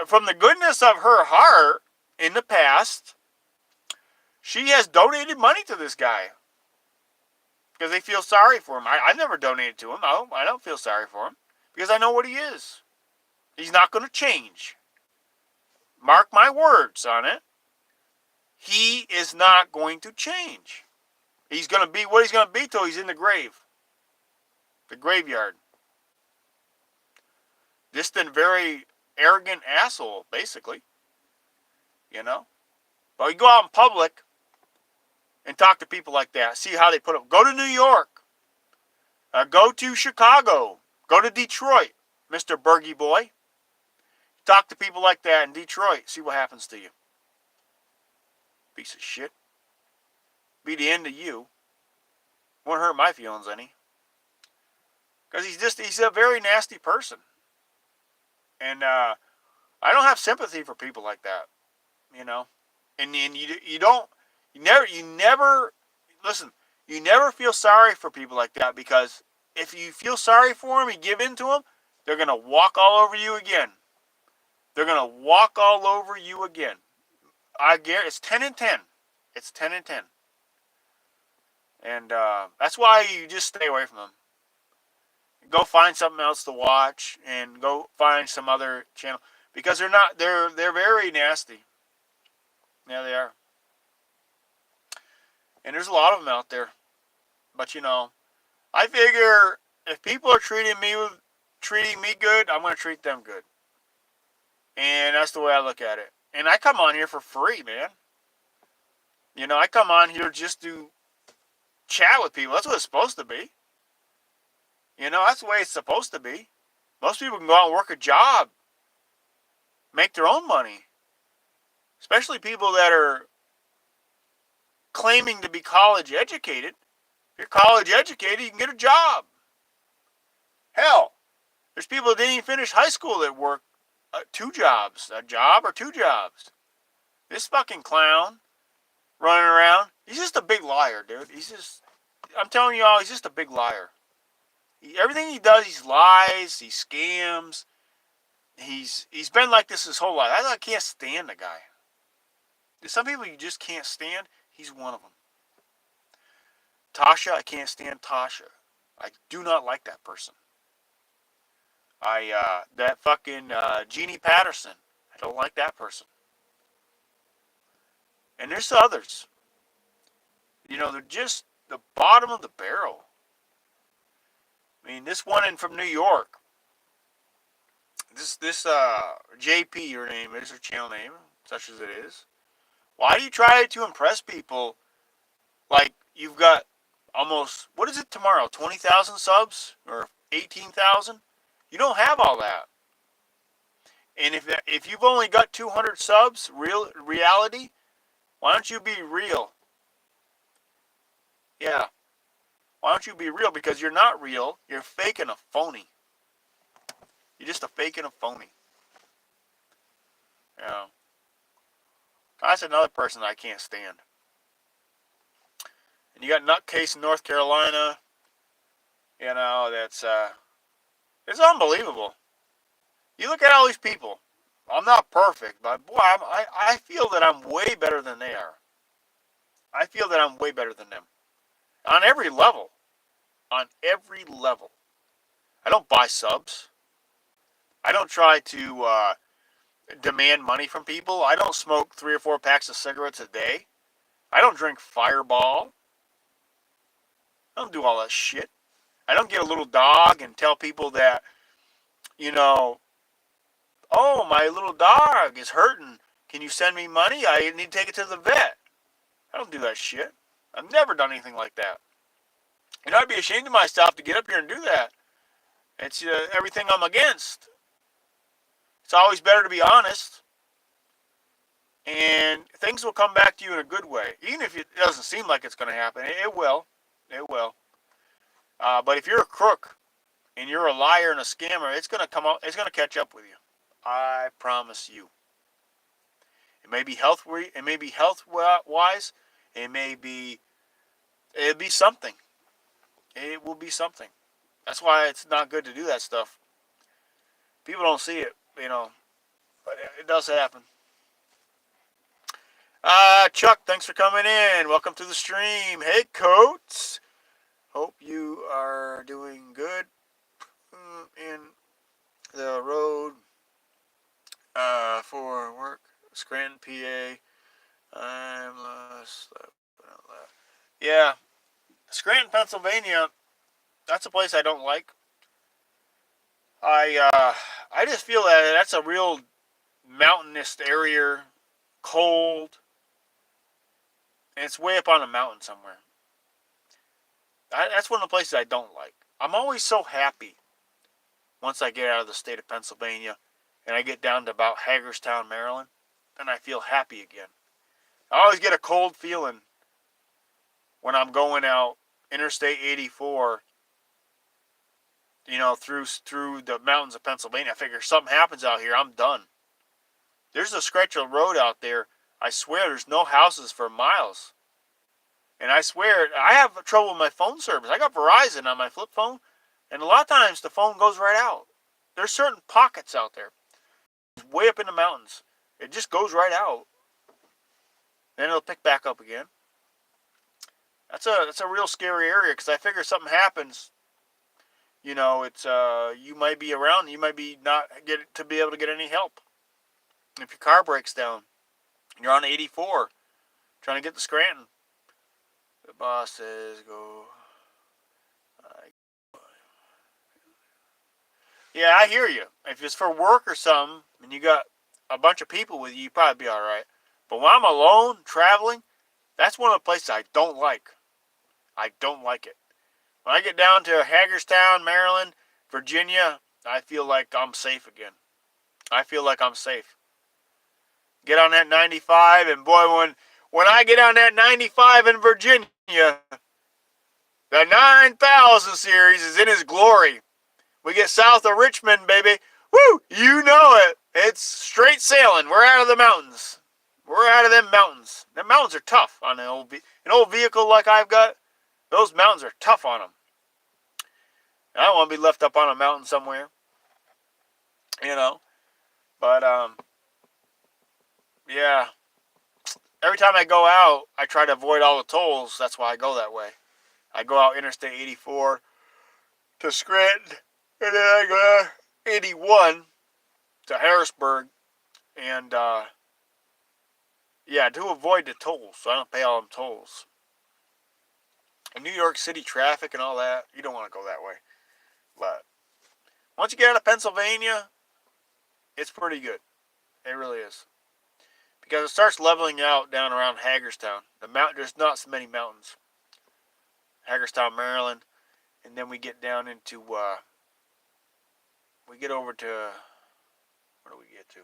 from the goodness of her heart in the past, she has donated money to this guy. Because they feel sorry for him. I never donated to him. I don't feel sorry for him. Because I know what he is. He's not going to change. Mark my words on it. He is not going to change. He's going to be what he's going to be till he's in the grave. The graveyard. Just a very arrogant asshole, basically. You know? But you go out in public and talk to people like that. See how they put up. Go to New York. Go to Chicago. Go to Detroit, Mr. Bergie boy. Talk to people like that in Detroit. See what happens to you. Piece of shit. Be the end of you. Won't hurt my feelings any. Because he's a very nasty person. And I don't have sympathy for people like that. You know? And you never feel sorry for people like that, because if you feel sorry for them, you give in to them, they're going to walk all over you again. They're going to walk all over you again. I guarantee it's 10 and 10. It's 10 and 10. And that's why you just stay away from them. Go find something else to watch and go find some other channel, because they're very nasty. Yeah, they are. And there's a lot of them out there. But you know, I figure if people are treating me good, I'm going to treat them good. And that's the way I look at it. And I come on here for free, man. You know, I come on here just to chat with people. That's what it's supposed to be. You know, that's the way it's supposed to be. Most people can go out and work a job, make their own money. Especially people that are claiming to be college educated. If you're college educated, you can get a job. Hell, there's people that didn't even finish high school that work 2 jobs, a job or 2 jobs. This fucking clown running around, he's just a big liar, dude. I'm telling you all, he's just a big liar. Everything he does, he lies, he scams. He's been like this his whole life. I can't stand the guy. There's some people you just can't stand. He's one of them. Tasha, I can't stand Tasha. I do not like that person. That fucking Jeannie Patterson. I don't like that person. And there's others. They're just the bottom of the barrel. I mean, this one from New York. This JP, her name is, her channel name, such as it is. Why do you try to impress people like you've got almost, what is it tomorrow, 20,000 subs or 18,000? You don't have all that. And if you've only got 200 subs, reality, why don't you be real? Yeah. Why don't you be real? Because you're not real. You're fake and a phony. You're just a fake and a phony. That's another person I can't stand. And you got Nutcase in North Carolina. That's it's unbelievable. You look at all these people. I'm not perfect, but boy, I feel that I'm way better than they are. I feel that I'm way better than them. On every level. On every level. I don't buy subs. I don't try to demand money from people. I don't smoke 3 or 4 packs of cigarettes a day. I don't drink Fireball. I don't do all that shit. I don't get a little dog and tell people that, oh, my little dog is hurting. Can you send me money? I need to take it to the vet. I don't do that shit. I've never done anything like that. I'd be ashamed of myself to get up here and do that. It's everything I'm against. It's always better to be honest. And things will come back to you in a good way. Even if it doesn't seem like it's going to happen. It will. It will. But if you're a crook and you're a liar and a scammer, it's going to come out. It's going to catch up with you. I promise you. It may be health wise. It'll be something. It will be something. That's why it's not good to do that stuff. People don't see it, but it does happen. Chuck, thanks for coming in. Welcome to the stream. Hey, Coates. Hope you are doing good in the road for work. Scranton, PA. I'm lost. Yeah. Scranton, Pennsylvania. That's a place I don't like. I just feel that that's a real mountainous area, cold, and it's way up on a mountain somewhere. That's one of the places I don't like. I'm always so happy once I get out of the state of Pennsylvania and I get down to about Hagerstown, Maryland, and I feel happy again. I always get a cold feeling when I'm going out Interstate 84, through the mountains of Pennsylvania. I figure if something happens out here, I'm done. There's a stretch of road out there. I swear there's no houses for miles. And I swear, I have trouble with my phone service. I got Verizon on my flip phone, and a lot of times the phone goes right out. There's certain pockets out there. Way up in the mountains. It just goes right out. Then it'll pick back up again. That's a real scary area, because I figure if something happens, it's you might be around, you might be not be able to get any help. If your car breaks down, and you're on 84, trying to get to Scranton, the boss says go. Yeah, I hear you. If it's for work or something, and you got a bunch of people with you, you'd probably be all right. But when I'm alone, traveling, that's one of the places I don't like. I don't like it. When I get down to Hagerstown, Maryland, Virginia, I feel like I'm safe again. I feel like I'm safe. Get on that 95, and boy, when I get on that 95 in Virginia, the 9000 series is in its glory. We get south of Richmond, baby. Woo! You know it. It's straight sailing. We're out of the mountains. We're out of them mountains. Them mountains are tough on an old vehicle like I've got. Those mountains are tough on them. I don't want to be left up on a mountain somewhere. You know. But, yeah. Every time I go out, I try to avoid all the tolls. That's why I go that way. I go out Interstate 84 to Scranton, and then I go 81 to Harrisburg, and yeah, to avoid the tolls, so I don't pay all them tolls. And New York City traffic and all that, you don't want to go that way. But once you get out of Pennsylvania, it's pretty good. It really is. Because it starts leveling out down around Hagerstown. There's not so many mountains. Hagerstown, Maryland, and then we get down into, we get over to, where do we get to?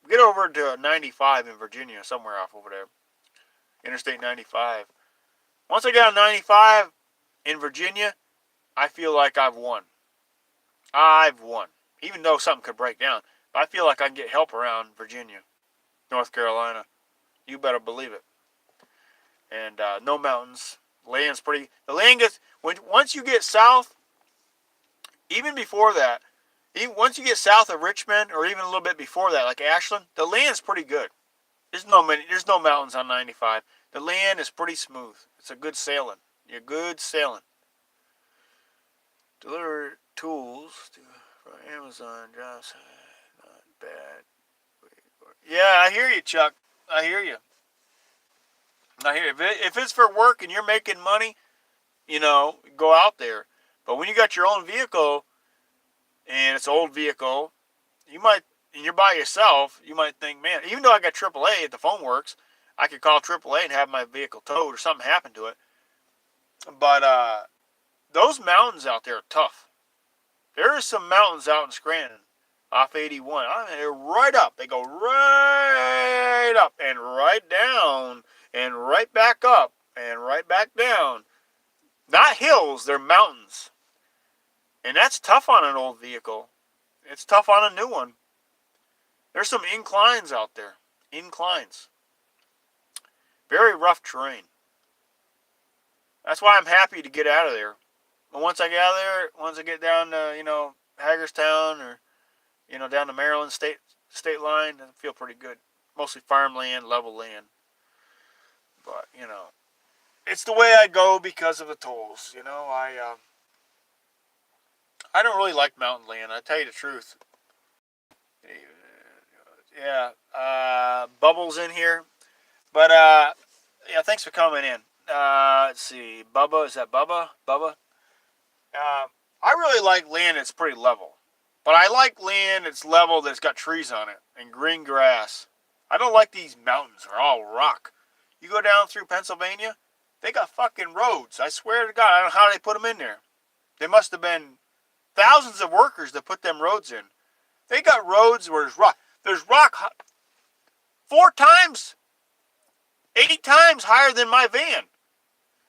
We get over to 95 in Virginia, somewhere off over there. Interstate 95. Once I get on 95 in Virginia, I feel like I've won. I've won. Even though something could break down. But I feel like I can get help around Virginia, North Carolina. You better believe it. And no mountains. Land's pretty. The land gets, once you get south, even before that, once you get south of Richmond, or even a little bit before that, like Ashland, the land's pretty good. There's no mountains on 95. The land is pretty smooth. It's a good sailing. You're good sailing. Deliver tools from Amazon jobs. Not bad. Yeah, I hear you, Chuck. I hear you. If it's for work and you're making money, go out there. But when you got your own vehicle, and it's an old vehicle, and you're by yourself, you might think, man, even though I got AAA, if the phone works, I could call AAA and have my vehicle towed or something happen to it. But those mountains out there are tough. There are some mountains out in Scranton off 81. They're right up. They go right up and right down and right back up and right back down. Not hills, they're mountains. And that's tough on an old vehicle. It's tough on a new one. There's some inclines out there. Inclines. Very rough terrain. That's why I'm happy to get out of there. But once I get out of there, once I get down to, Hagerstown or, down to Maryland state line, I feel pretty good. Mostly farmland, level land. But, it's the way I go because of the tolls. I don't really like mountain land, I tell you the truth. Yeah, Bubbles in here. But, yeah, thanks for coming in. Let's see, Bubba, is that Bubba? Bubba? I really like land that's pretty level. But I like land that's level that's got trees on it and green grass. I don't like these mountains. They're all rock. You go down through Pennsylvania, they got fucking roads. I swear to God, I don't know how they put them in there. They must have been thousands of workers that put them roads in. They got roads where there's rock. There's rock 4 times, 8 times higher than my van.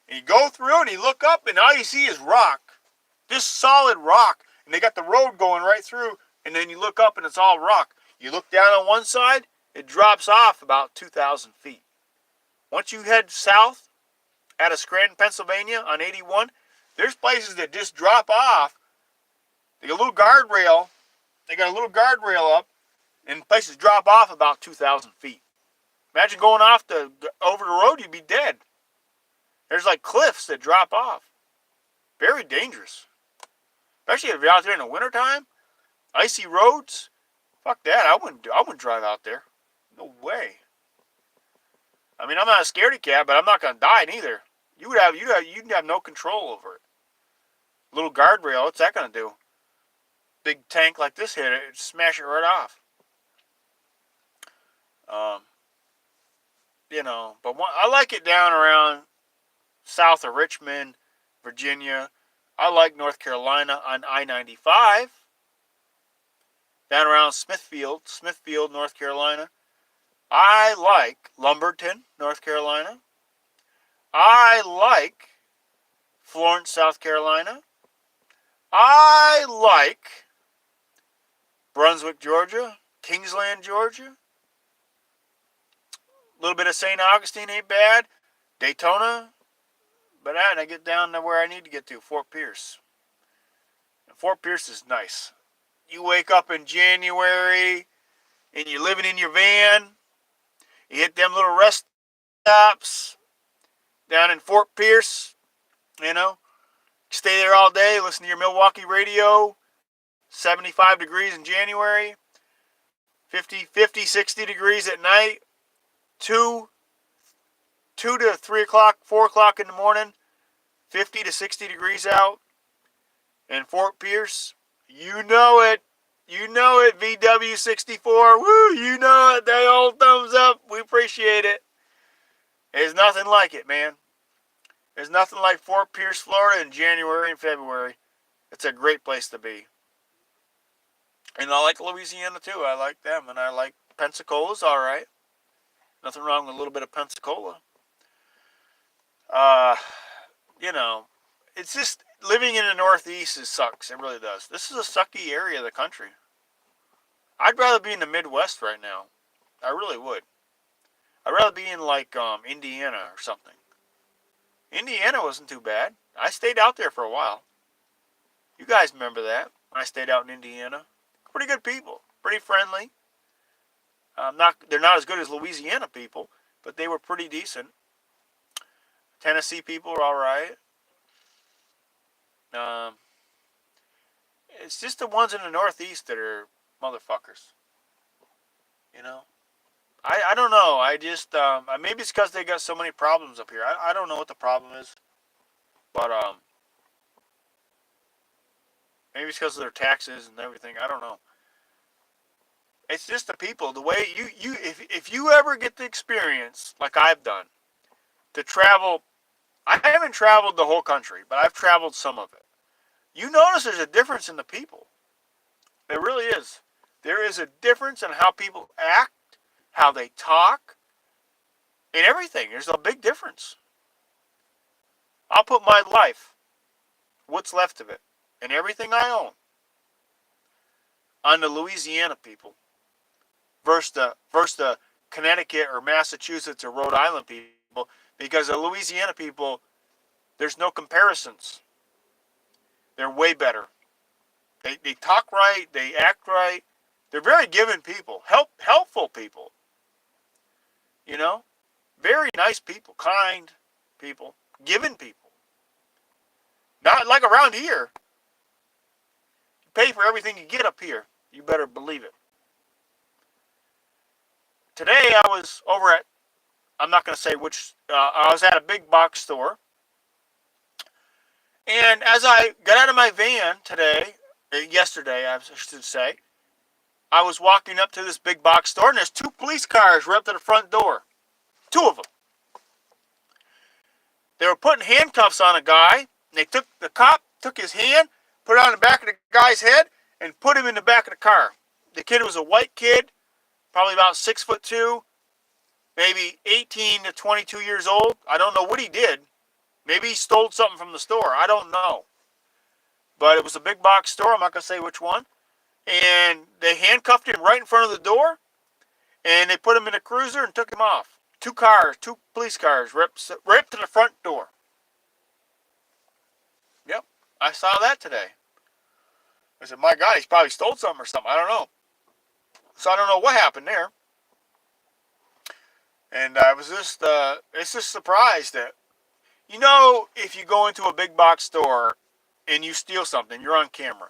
And you go through and you look up and all you see is rock. Just solid rock. And they got the road going right through. And then you look up and it's all rock. You look down on one side, it drops off about 2,000 feet. Once you head south out of Scranton, Pennsylvania on 81, there's places that just drop off. They got a little guardrail. They got a little guardrail up. And places drop off about 2,000 feet. Imagine going over the road, you'd be dead. There's like cliffs that drop off. Very dangerous. Especially if you're out there in the wintertime. Icy roads. Fuck that. I wouldn't drive out there. No way. I mean, I'm not a scaredy cat, but I'm not gonna die neither. You'd have no control over it. Little guardrail, what's that gonna do? Big tank like this hit it, smash it right off. But I like it down around south of Richmond, Virginia. I like North Carolina on I-95. Down around Smithfield, North Carolina. I like Lumberton, North Carolina. I like Florence, South Carolina. I like Brunswick, Georgia, Kingsland, Georgia. A little bit of St. Augustine ain't bad. Daytona. But I get down to where I need to get to, Fort Pierce. And Fort Pierce is nice. You wake up in January and you're living in your van. You hit them little rest stops down in Fort Pierce. You know, stay there all day, listen to your Milwaukee radio. 75 degrees in January. 50, 60 degrees at night. 2 to 3 o'clock, 4 o'clock in the morning. 50 to 60 degrees out. And Fort Pierce, you know it. You know it, VW64. Woo, you know it. They old thumbs up. We appreciate it. There's nothing like it, man. There's nothing like Fort Pierce, Florida in January and February. It's a great place to be. And I like Louisiana too. I like them. And I like Pensacola's all right. Nothing wrong with a little bit of Pensacola. You know, it's just living in the Northeast sucks. It really does. This is a sucky area of the country. I'd rather be in the Midwest right now. I really would. I'd rather be in like Indiana or something. Indiana wasn't too bad. I stayed out there for a while. You guys remember that when I stayed out in Indiana? Pretty good people. Pretty friendly. They're not as good as Louisiana people, but they were pretty decent. Tennessee people are all right. It's just the ones in the Northeast that are motherfuckers. You know? I don't know. I just, maybe it's because they got so many problems up here. I don't know what the problem is. But, maybe it's because of their taxes and everything. I don't know. It's just the people. The way if you ever get the experience, like I've done, to travel, I haven't traveled the whole country, but I've traveled some of it. You notice there's a difference in the people. There really is. There is a difference in how people act, how they talk, and everything. There's a big difference. I'll put my life, what's left of it, and everything I own, on the Louisiana people versus the Connecticut or Massachusetts or Rhode Island people, because the Louisiana people, there's no comparisons. They're way better. They talk right, they act right. They're very giving people, helpful people. You know? Very nice people, kind people, giving people. Not like around here. You pay for everything you get up here. You better believe it. Today I was over at, I'm not going to say which, I was at a big box store. And as I got out of my van yesterday I should say, I was walking up to this big box store and there's 2 police cars right up to the front door. 2 of them. They were putting handcuffs on a guy. And the cop took his hand, put it on the back of the guy's head, and put him in the back of the car. The kid was a white kid, probably about 6'2", maybe 18 to 22 years old. I don't know what he did. Maybe he stole something from the store. I don't know. But it was a big box store. I'm not going to say which one. And they handcuffed him right in front of the door. And they put him in a cruiser and took him off. 2 police cars, right up to the front door. Yep, I saw that today. I said, my God, he's probably stole something or something. I don't know. So I don't know what happened there. And I was just, it's just surprised that, you know, if you go into a big box store and you steal something, you're on camera.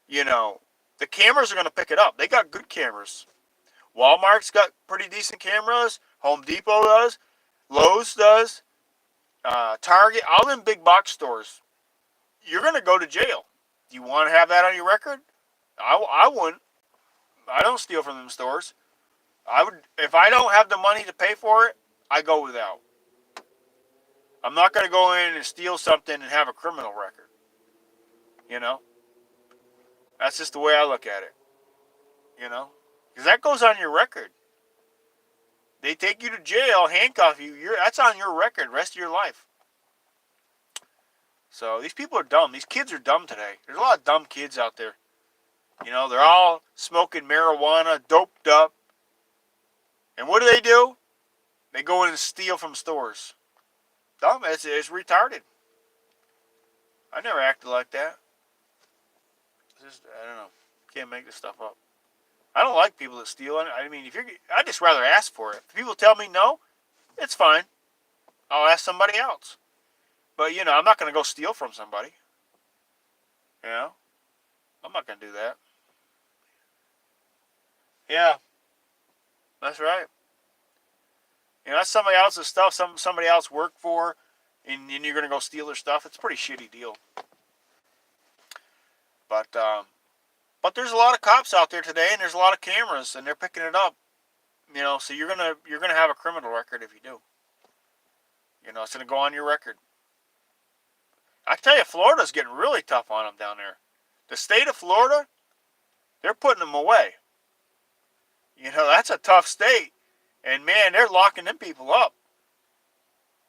You know, the cameras are going to pick it up. They got good cameras. Walmart's got pretty decent cameras. Home Depot does. Lowe's does. Target. All them big box stores. You're going to go to jail. Do you want to have that on your record? I wouldn't. I don't steal from them stores. I would, if I don't have the money to pay for it, I go without. I'm not going to go in and steal something and have a criminal record. You know? That's just the way I look at it. You know? Because that goes on your record. They take you to jail, handcuff you. That's on your record the rest of your life. So these people are dumb. These kids are dumb today. There's a lot of dumb kids out there. You know, they're all smoking marijuana, doped up. And what do? They go in and steal from stores. Dumb. It's retarded. I never acted like that. I don't know. Can't make this stuff up. I don't like people that steal. I mean, I'd just rather ask for it. If people tell me no, it's fine. I'll ask somebody else. But, you know, I'm not going to go steal from somebody. You know? I'm not going to do that. Yeah. That's right. You know, that's somebody else's stuff, somebody else worked for, and you're going to go steal their stuff. It's a pretty shitty deal. But there's a lot of cops out there today, and there's a lot of cameras, and they're picking it up. You know, so you're gonna have a criminal record if you do. You know, it's gonna go on your record. I tell you, Florida's getting really tough on them down there. The state of Florida, they're putting them away. You know, that's a tough state, and man, they're locking them people up.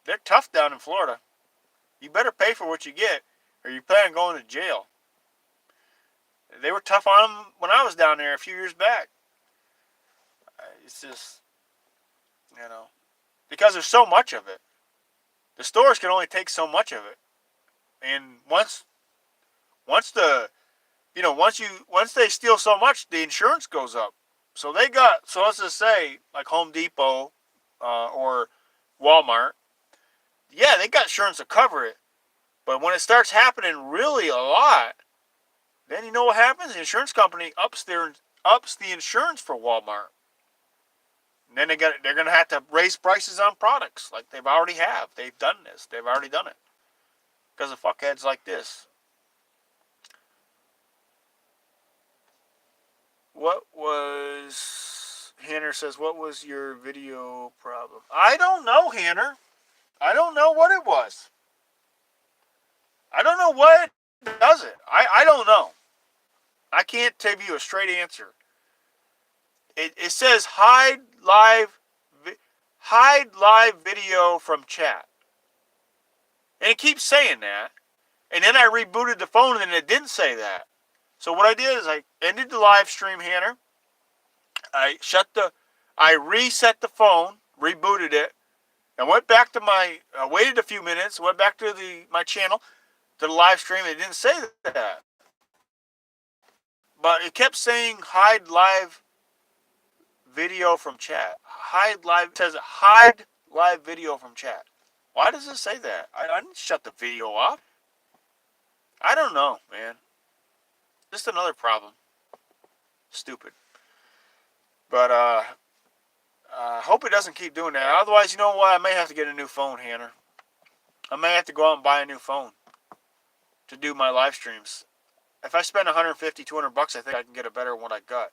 They're tough down in Florida. You better pay for what you get, or you plan on going to jail. They were tough on them when I was down there a few years back. It's just, you know, because there's so much of it. The stores can only take so much of it, and once they steal so much, the insurance goes up. So let's just say like Home Depot or Walmart, yeah, they got insurance to cover it, but when it starts happening really a lot, then you know what happens? The insurance company ups the insurance for Walmart. And then they're going to have to raise prices on products like they've already have. They've done this. They've already done it. Because of fuckheads like this. Hanner says, what was your video problem? I don't know, Hanner. I don't know what it was. I don't know what does it. I don't know. I can't give you a straight answer. It says hide live video from chat. And it keeps saying that. And then I rebooted the phone and it didn't say that. So what I did is I ended the live stream, Hanner. I reset the phone, rebooted it, and went back to waited a few minutes, went back to my channel, to the live stream. It didn't say that. But it kept saying hide live video from chat. It says hide live video from chat. Why does it say that? I didn't shut the video off. I don't know, man. Just another problem. Stupid. But I hope it doesn't keep doing that. Otherwise, you know what? I may have to get a new phone, Hanner. I may have to go out and buy a new phone to do my live streams. If I spend $150, $200, I think I can get a better one I got.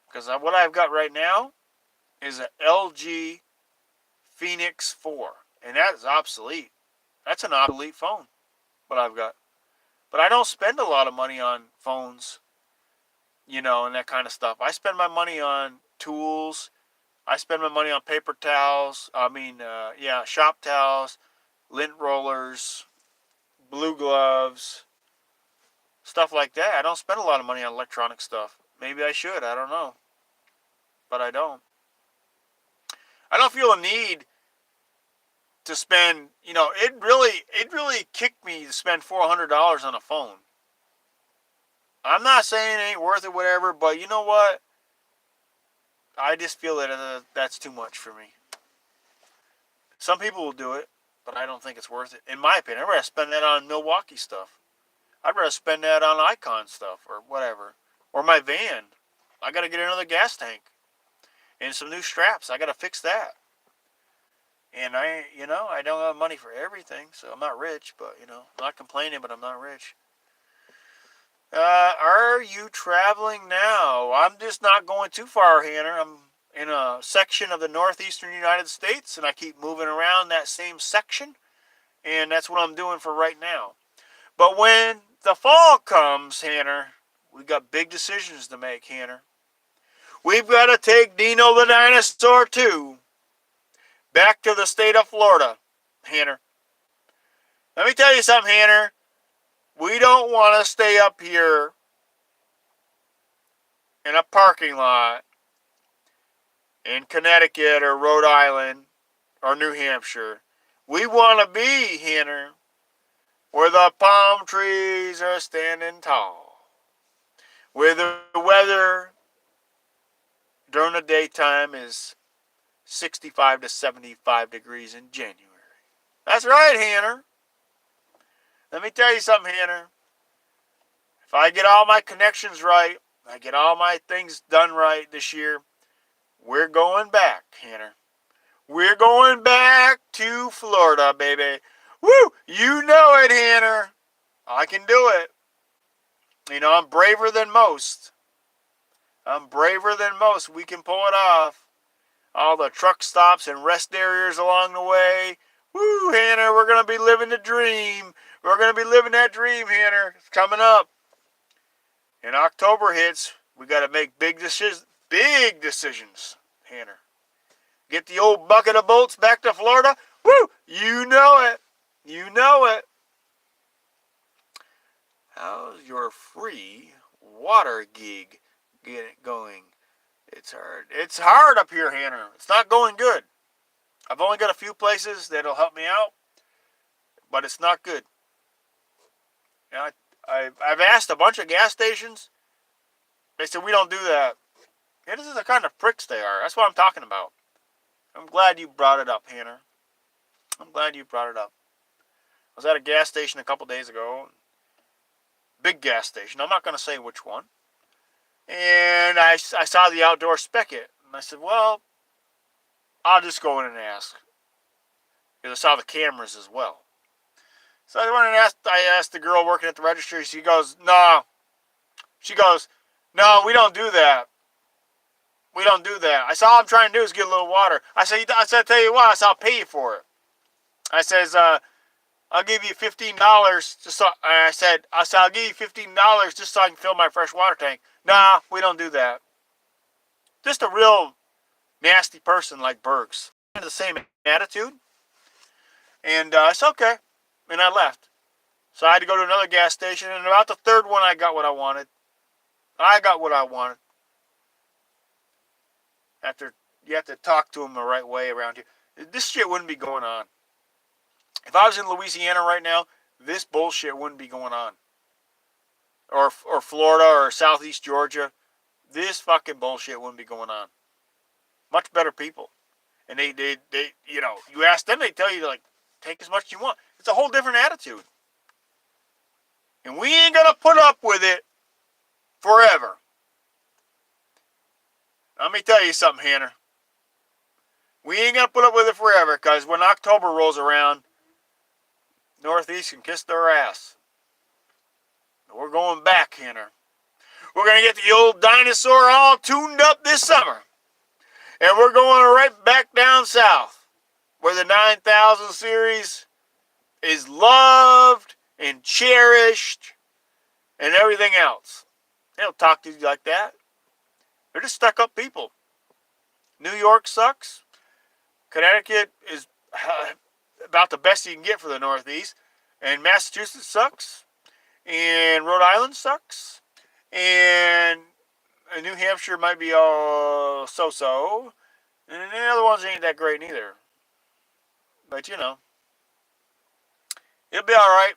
Because what I've got right now is an LG Phoenix 4. And that is obsolete. That's an obsolete phone. What I've got. But I don't spend a lot of money on phones, you know, and that kind of stuff. I spend my money on tools. I spend my money on paper towels. Shop towels, lint rollers, blue gloves, stuff like that. I don't spend a lot of money on electronic stuff. Maybe I should. I don't know. But I don't. I don't feel a need to spend, you know, it really kicked me to spend $400 on a phone. I'm not saying it ain't worth it, whatever, but you know what? I just feel that that's too much for me. Some people will do it, but I don't think it's worth it. In my opinion, I'd rather spend that on Milwaukee stuff. I'd rather spend that on Icon stuff or whatever. Or my van. I got to get another gas tank. And some new straps. I got to fix that. And I don't have money for everything, so I'm not rich, but, you know, I'm not complaining, but I'm not rich. Are you traveling now? I'm just not going too far, Hanner. I'm in a section of the northeastern United States, and I keep moving around that same section, and that's what I'm doing for right now. But when the fall comes, Hanner, we've got big decisions to make, Hanner. We've got to take Dino the Dinosaur, too, back to the state of Florida, Hanner. Let me tell you something, Hanner. We don't want to stay up here in a parking lot in Connecticut or Rhode Island or New Hampshire. We want to be, Hanner, where the palm trees are standing tall, where the weather during the daytime is 65 to 75 degrees in January. That's right, Hanner. Let me tell you something, Hanner. If I get all my connections right, I get all my things done right this year, we're going back, Hanner. We're going back to Florida, baby. Woo! You know it, Hanner. I can do it. You know, I'm braver than most. I'm braver than most. We can pull it off. All the truck stops and rest areas along the way. Woo, Hanner, we're going to be living the dream. We're going to be living that dream, Hanner. It's coming up. And October hits, we got to make big decisions, Hanner. Get the old bucket of bolts back to Florida. Woo! You know it. You know it. How's your free water gig going? It's hard. It's hard up here, Hanner. It's not going good. I've only got a few places that'll help me out, but it's not good. You know, I've asked a bunch of gas stations. They said, we don't do that. Yeah, this is the kind of pricks they are. That's what I'm talking about. I'm glad you brought it up, Hanner. I'm glad you brought it up. I was at a gas station a couple days ago. Big gas station. I'm not going to say which one. And I saw the outdoor spigot. And I said, well, I'll just go in and ask. Because I saw the cameras as well. So I went and asked the girl working at the registry. She goes, no. She goes, no, we don't do that. We don't do that. I said, all I'm trying to do is get a little water. I said, tell you what, I said, I'll pay you for it. I says, I'll give you $15 just so, I'll give you $15 just so I can fill my fresh water tank. Nah, we don't do that. Just a real nasty person like Bergs. Kind of the same attitude. And I said, okay. And I left. So I had to go to another gas station, and about the third one, I got what I wanted. I got what I wanted. You have to talk to them the right way around here. This shit wouldn't be going on. If I was in Louisiana right now, this bullshit wouldn't be going on. Or Florida or Southeast Georgia, this fucking bullshit wouldn't be going on. Much better people. And they you know, you ask them, they tell you, like, take as much as you want. It's a whole different attitude. And we ain't gonna put up with it forever. Let me tell you something, Hanner. We ain't gonna put up with it forever, because when October rolls around, Northeast can kiss their ass. We're going back, Hanner. We're gonna get the old dinosaur all tuned up this summer. And we're going right back down south, where the 9000 series is loved and cherished and everything else. They don't talk to you like that. They're just stuck-up people. New York sucks. Connecticut is about the best you can get for the Northeast. And Massachusetts sucks. And Rhode Island sucks. And New Hampshire might be all so-so. And the other ones ain't that great neither. But, you know, it'll be all right.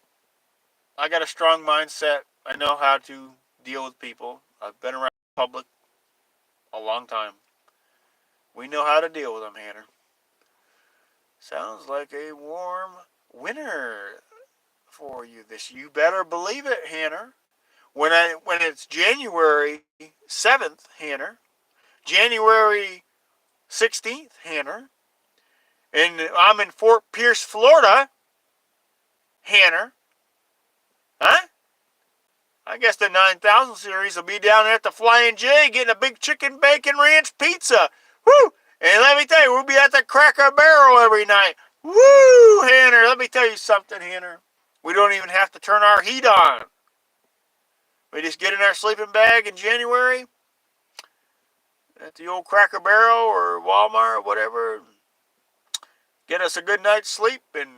I got a strong mindset. I know how to deal with people. I've been around the public a long time. We know how to deal with them, Hanner. Sounds like a warm winter for you this. You better believe it, Hanner. When it's January 7th, Hanner, January 16th, Hanner, and I'm in Fort Pierce, Florida, Hanner, huh? I guess the 9000 series will be down there at the Flying J getting a big chicken bacon ranch pizza. Woo! And let me tell you, we'll be at the Cracker Barrel every night. Woo, Hanner! Let me tell you something, Hanner. We don't even have to turn our heat on. We just get in our sleeping bag in January at the old Cracker Barrel or Walmart or whatever. Get us a good night's sleep and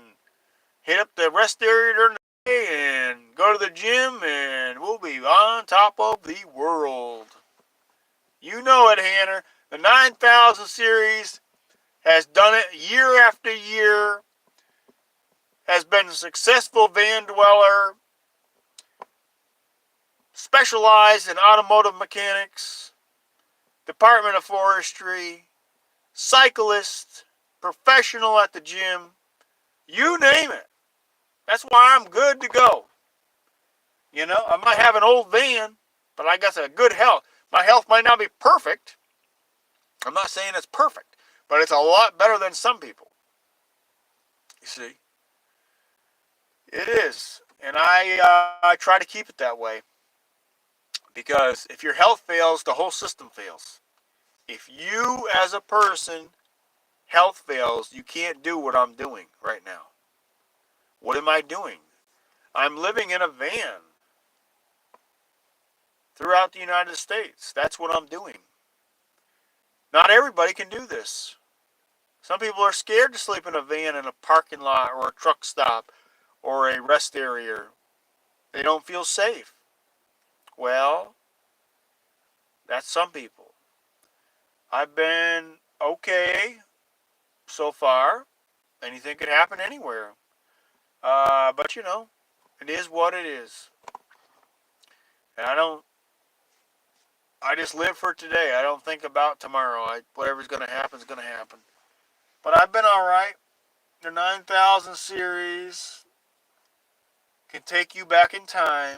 hit up the rest area during the day and go to the gym, and we'll be on top of the world. You know it, Hanner. The 9000 series has done it year after year, has been a successful van dweller, specialized in automotive mechanics, Department of Forestry, cyclist, professional at the gym, you name it. That's why I'm good to go. You know, I might have an old van, but I got a good health. My health might not be perfect. I'm not saying it's perfect, but it's a lot better than some people. You see, it is, and I try to keep it that way, because if your health fails, the whole system fails. If you, as a person, health fails, you can't do what I'm doing right now. What am I doing? I'm living in a van throughout the United States. That's what I'm doing. Not everybody can do this. Some people are scared to sleep in a van in a parking lot or a truck stop or a rest area. They don't feel safe. Well, that's some people. I've been okay so far. Anything could happen anywhere. But you know, it is what it is. And I just live for today. I don't think about tomorrow. Whatever's going to happen is going to happen. But I've been all right. The 9000 series can take you back in time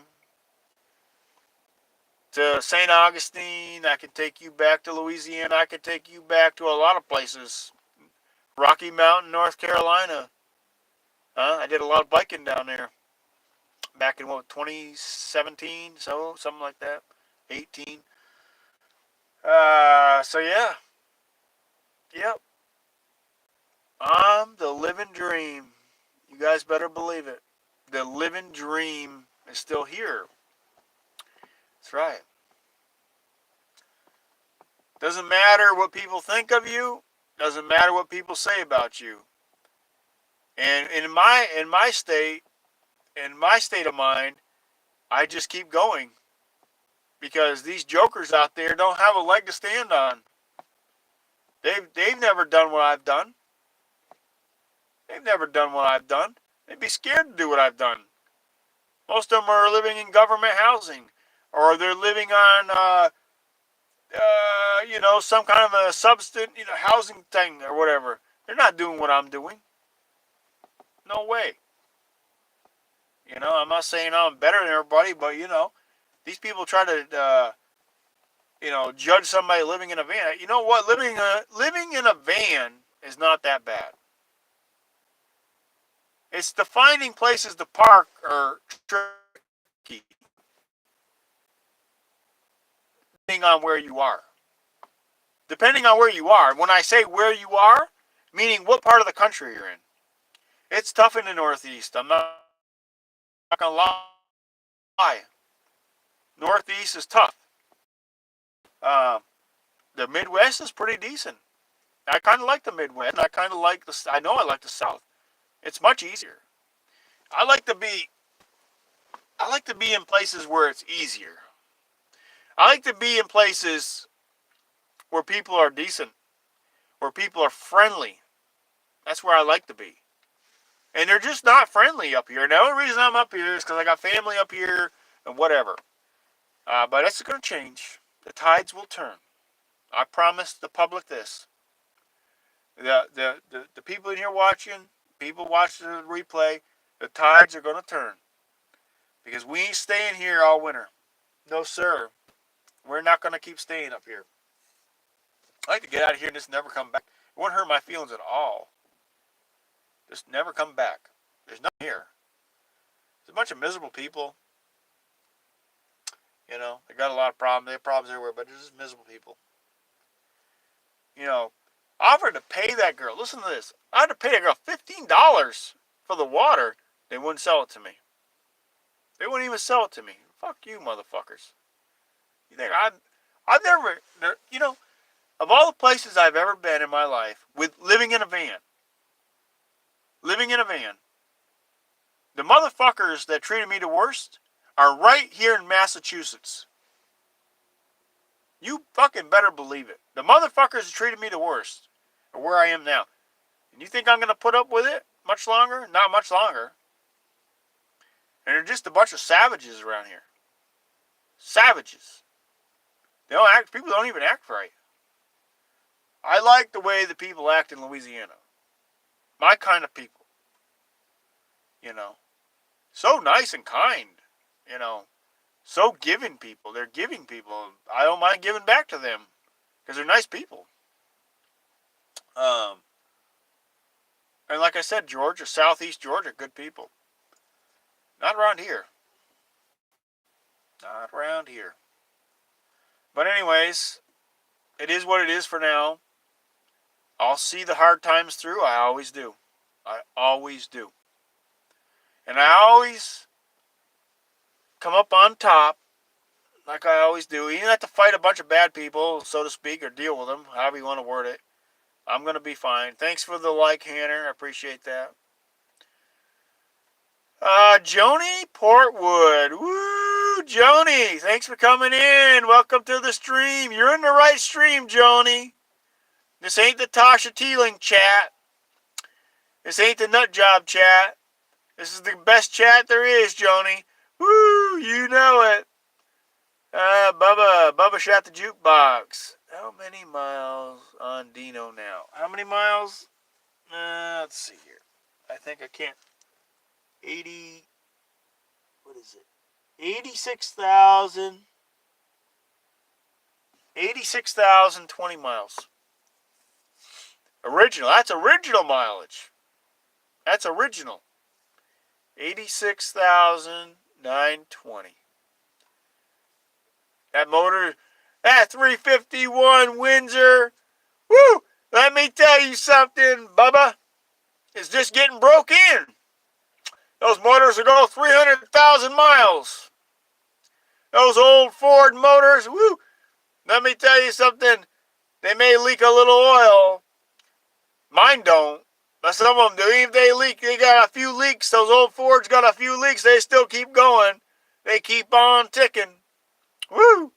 to St. Augustine. I can take you back to Louisiana. I can take you back to a lot of places. Rocky Mountain, North Carolina. I did a lot of biking down there back in 2017, so something like that, 18. So yeah, yep. I'm the living dream. You guys better believe it. The living dream is still here. That's right. Doesn't matter what people think of you. Doesn't matter what people say about you. And in my state of mind, I just keep going, because these jokers out there don't have a leg to stand on. They've never done what I've done. They've never done what I've done. They'd be scared to do what I've done. Most of them are living in government housing, or they're living on some kind of a substitute, housing thing or whatever. They're not doing what I'm doing. No way. I'm not saying I'm better than everybody, but these people try to judge somebody living in a van. You know what? Living in a van is not that bad. It's the finding places to park are tricky, depending on where you are. Depending on where you are. When I say where you are, meaning what part of the country you're in. It's tough in the Northeast. I'm not going to lie. Northeast is tough. The Midwest is pretty decent. I kind of like the Midwest. I know I like the South. It's much easier. I like to be in places where it's easier. I like to be in places where people are decent, where people are friendly. That's where I like to be. And they're just not friendly up here. And the only reason I'm up here is because I got family up here and whatever. But that's going to change. The tides will turn. I promise the public this. The people in here watching, people watching the replay, the tides are going to turn. Because we ain't staying here all winter. No, sir. We're not going to keep staying up here. I like to get out of here and just never come back. It won't hurt my feelings at all. Just never come back. There's nothing here. There's a bunch of miserable people. They got a lot of problems. They have problems everywhere, but they're just miserable people. I offered to pay that girl. Listen to this. I had to pay that girl $15 for the water. They wouldn't sell it to me. They wouldn't even sell it to me. Fuck you, motherfuckers. You think I've never, of all the places I've ever been in my life, with living in a van, The motherfuckers that treated me the worst are right here in Massachusetts. You fucking better believe it. The motherfuckers that treated me the worst are where I am now. And you think I'm going to put up with it much longer? Not much longer. And they're just a bunch of savages around here. Savages. People don't even act right. I like the way the people act in Louisiana. My kind of people. You know. So nice and kind. You know. So giving people. They're giving people. I don't mind giving back to them. Because they're nice people. And like I said, Georgia, southeast Georgia, good people. Not around here. Not around here. But anyways, it is what it is for now. I'll see the hard times through. I always do. I always do. And I always come up on top, like I always do. You don't have to fight a bunch of bad people, so to speak, or deal with them, however you want to word it. I'm going to be fine. Thanks for the like, Hanner. I appreciate that. Joni Portwood. Woo, Joni. Thanks for coming in. Welcome to the stream. You're in the right stream, Joni. This ain't the Tasha Teeling chat. This ain't the nut job chat. This is the best chat there is, Joni. Woo, you know it. Bubba shot the jukebox. How many miles on Dino now? How many miles? Let's see here. I think I can't. 80. What is it? 86,000. 86,020 miles. Original. That's original mileage. That's original. 86,920. That motor, that 351 Windsor, woo! Let me tell you something, Bubba. It's just getting broke in. Those motors will go 300,000 miles. Those old Ford motors, woo! Let me tell you something. They may leak a little oil. Mine don't. But some of them do. Even if they leak, they got a few leaks. Those old Fords got a few leaks. They still keep going. They keep on ticking. Woo!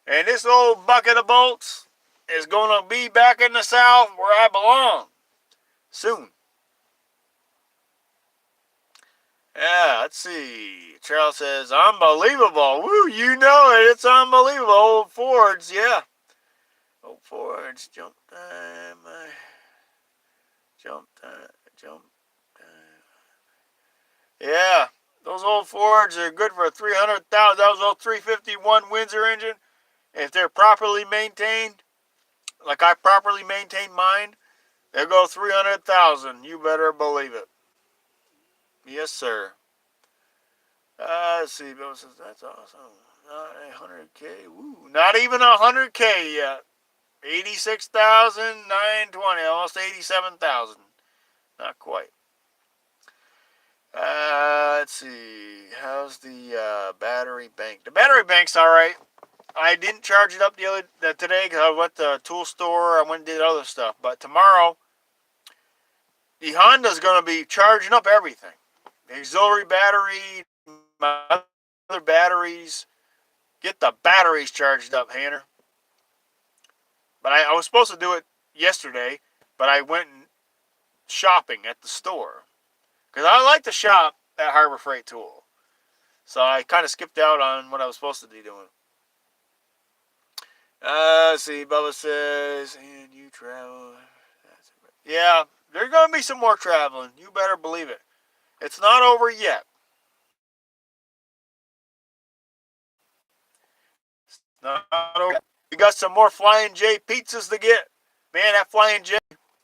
And this old bucket of bolts is going to be back in the South where I belong. Soon. Yeah, let's see. Charles says, unbelievable. Woo, you know it. It's unbelievable. Old Fords, yeah. Old Fords, jump time. Jump time. Jump time. Yeah, those old Fords are good for 300,000. That was old 351 Windsor engine. If they're properly maintained, like I properly maintain mine, they'll go 300,000. You better believe it. Yes, sir. Let's see. Bill says, that's awesome. Not 100K. Woo. Not even 100K yet. 86,920. Almost 87,000. Not quite. Let's see. How's the battery bank? The battery bank's all right. I didn't charge it up today because I went to the tool store. I went and did other stuff. But tomorrow, the Honda's going to be charging up everything. The auxiliary battery, my other batteries. Get the batteries charged up, Hanner. But I was supposed to do it yesterday, but I went shopping at the store. Because I like to shop at Harbor Freight Tool. So I kind of skipped out on what I was supposed to be doing. Let's see, Bubba says, and you travel. Yeah, there's going to be some more traveling. You better believe it. It's not over yet. It's not over yet. We got some more Flying J pizzas to get. Man, that Flying J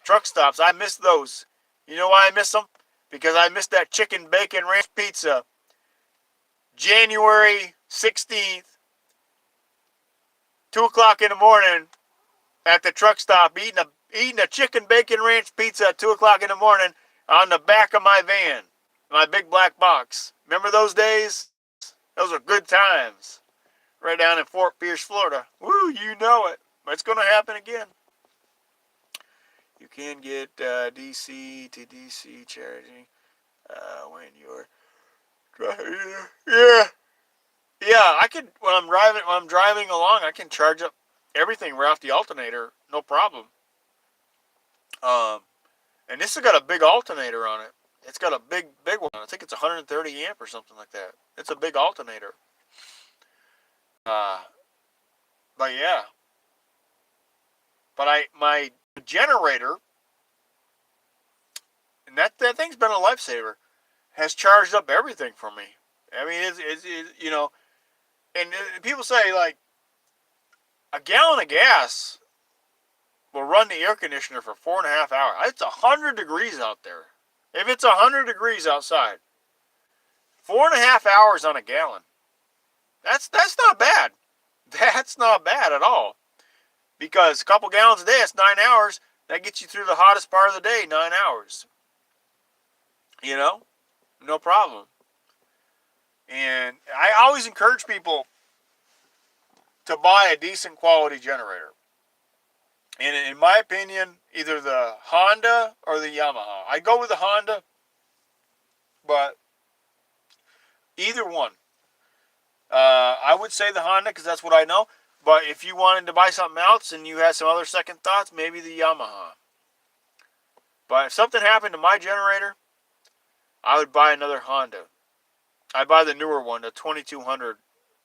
truck stops, I miss those. You know why I miss them? Because I missed that chicken bacon ranch pizza. January 16th, 2 o'clock in the morning at the truck stop eating a chicken bacon ranch pizza at 2 o'clock in the morning on the back of my van, my big black box. Remember those days? Those are good times. Right down in Fort Pierce, Florida. Woo, you know it. But it's going to happen again. You can get DC to DC charging when you're Yeah. Yeah, I could when I'm driving along, I can charge up everything right off the alternator, no problem. Um, and this has got a big alternator on it. It's got a big one. I think it's 130 amp or something like that. It's a big alternator. Uh, but yeah, but my generator, and that thing's been a lifesaver. Has charged up everything for me. I mean, and people say like a gallon of gas will run the air conditioner for 4.5 hours. It's 100 degrees out there. If it's 100 degrees outside, 4.5 hours on a gallon. That's not bad. That's not bad at all. Because a couple gallons a day, that's 9 hours. That gets you through the hottest part of the day, 9 hours. No problem. And I always encourage people to buy a decent quality generator. And in my opinion, either the Honda or the Yamaha. I go with the Honda, but either one. I would say the Honda because that's what I know. But if you wanted to buy something else and you had some other second thoughts, maybe the Yamaha. But if something happened to my generator, I would buy another Honda. I'd buy the newer one, the 2200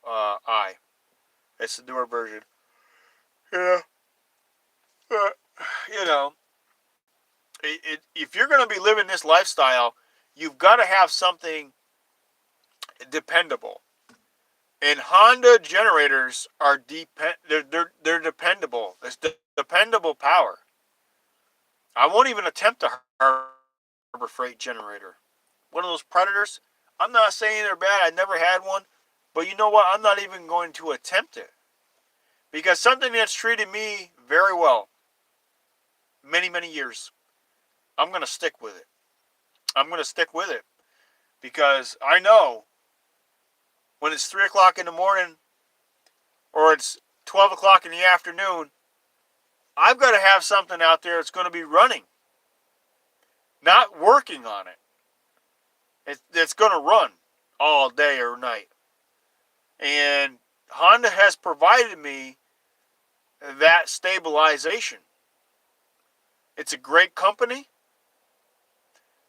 I. It's the newer version. Yeah. You know, if you're going to be living this lifestyle, you've got to have something dependable. And Honda generators are they're dependable. It's dependable power. I won't even attempt a Harbor Freight generator. One of those Predators. I'm not saying they're bad. I never had one. But you know what? I'm not even going to attempt it. Because something that's treated me very well many, many years, I'm going to stick with it. I'm going to stick with it. Because I know when it's 3 o'clock in the morning or it's 12 o'clock in the afternoon, I've got to have something out there that's going to be running. Not working on it. It's going to run all day or night. And Honda has provided me that stabilization. It's a great company.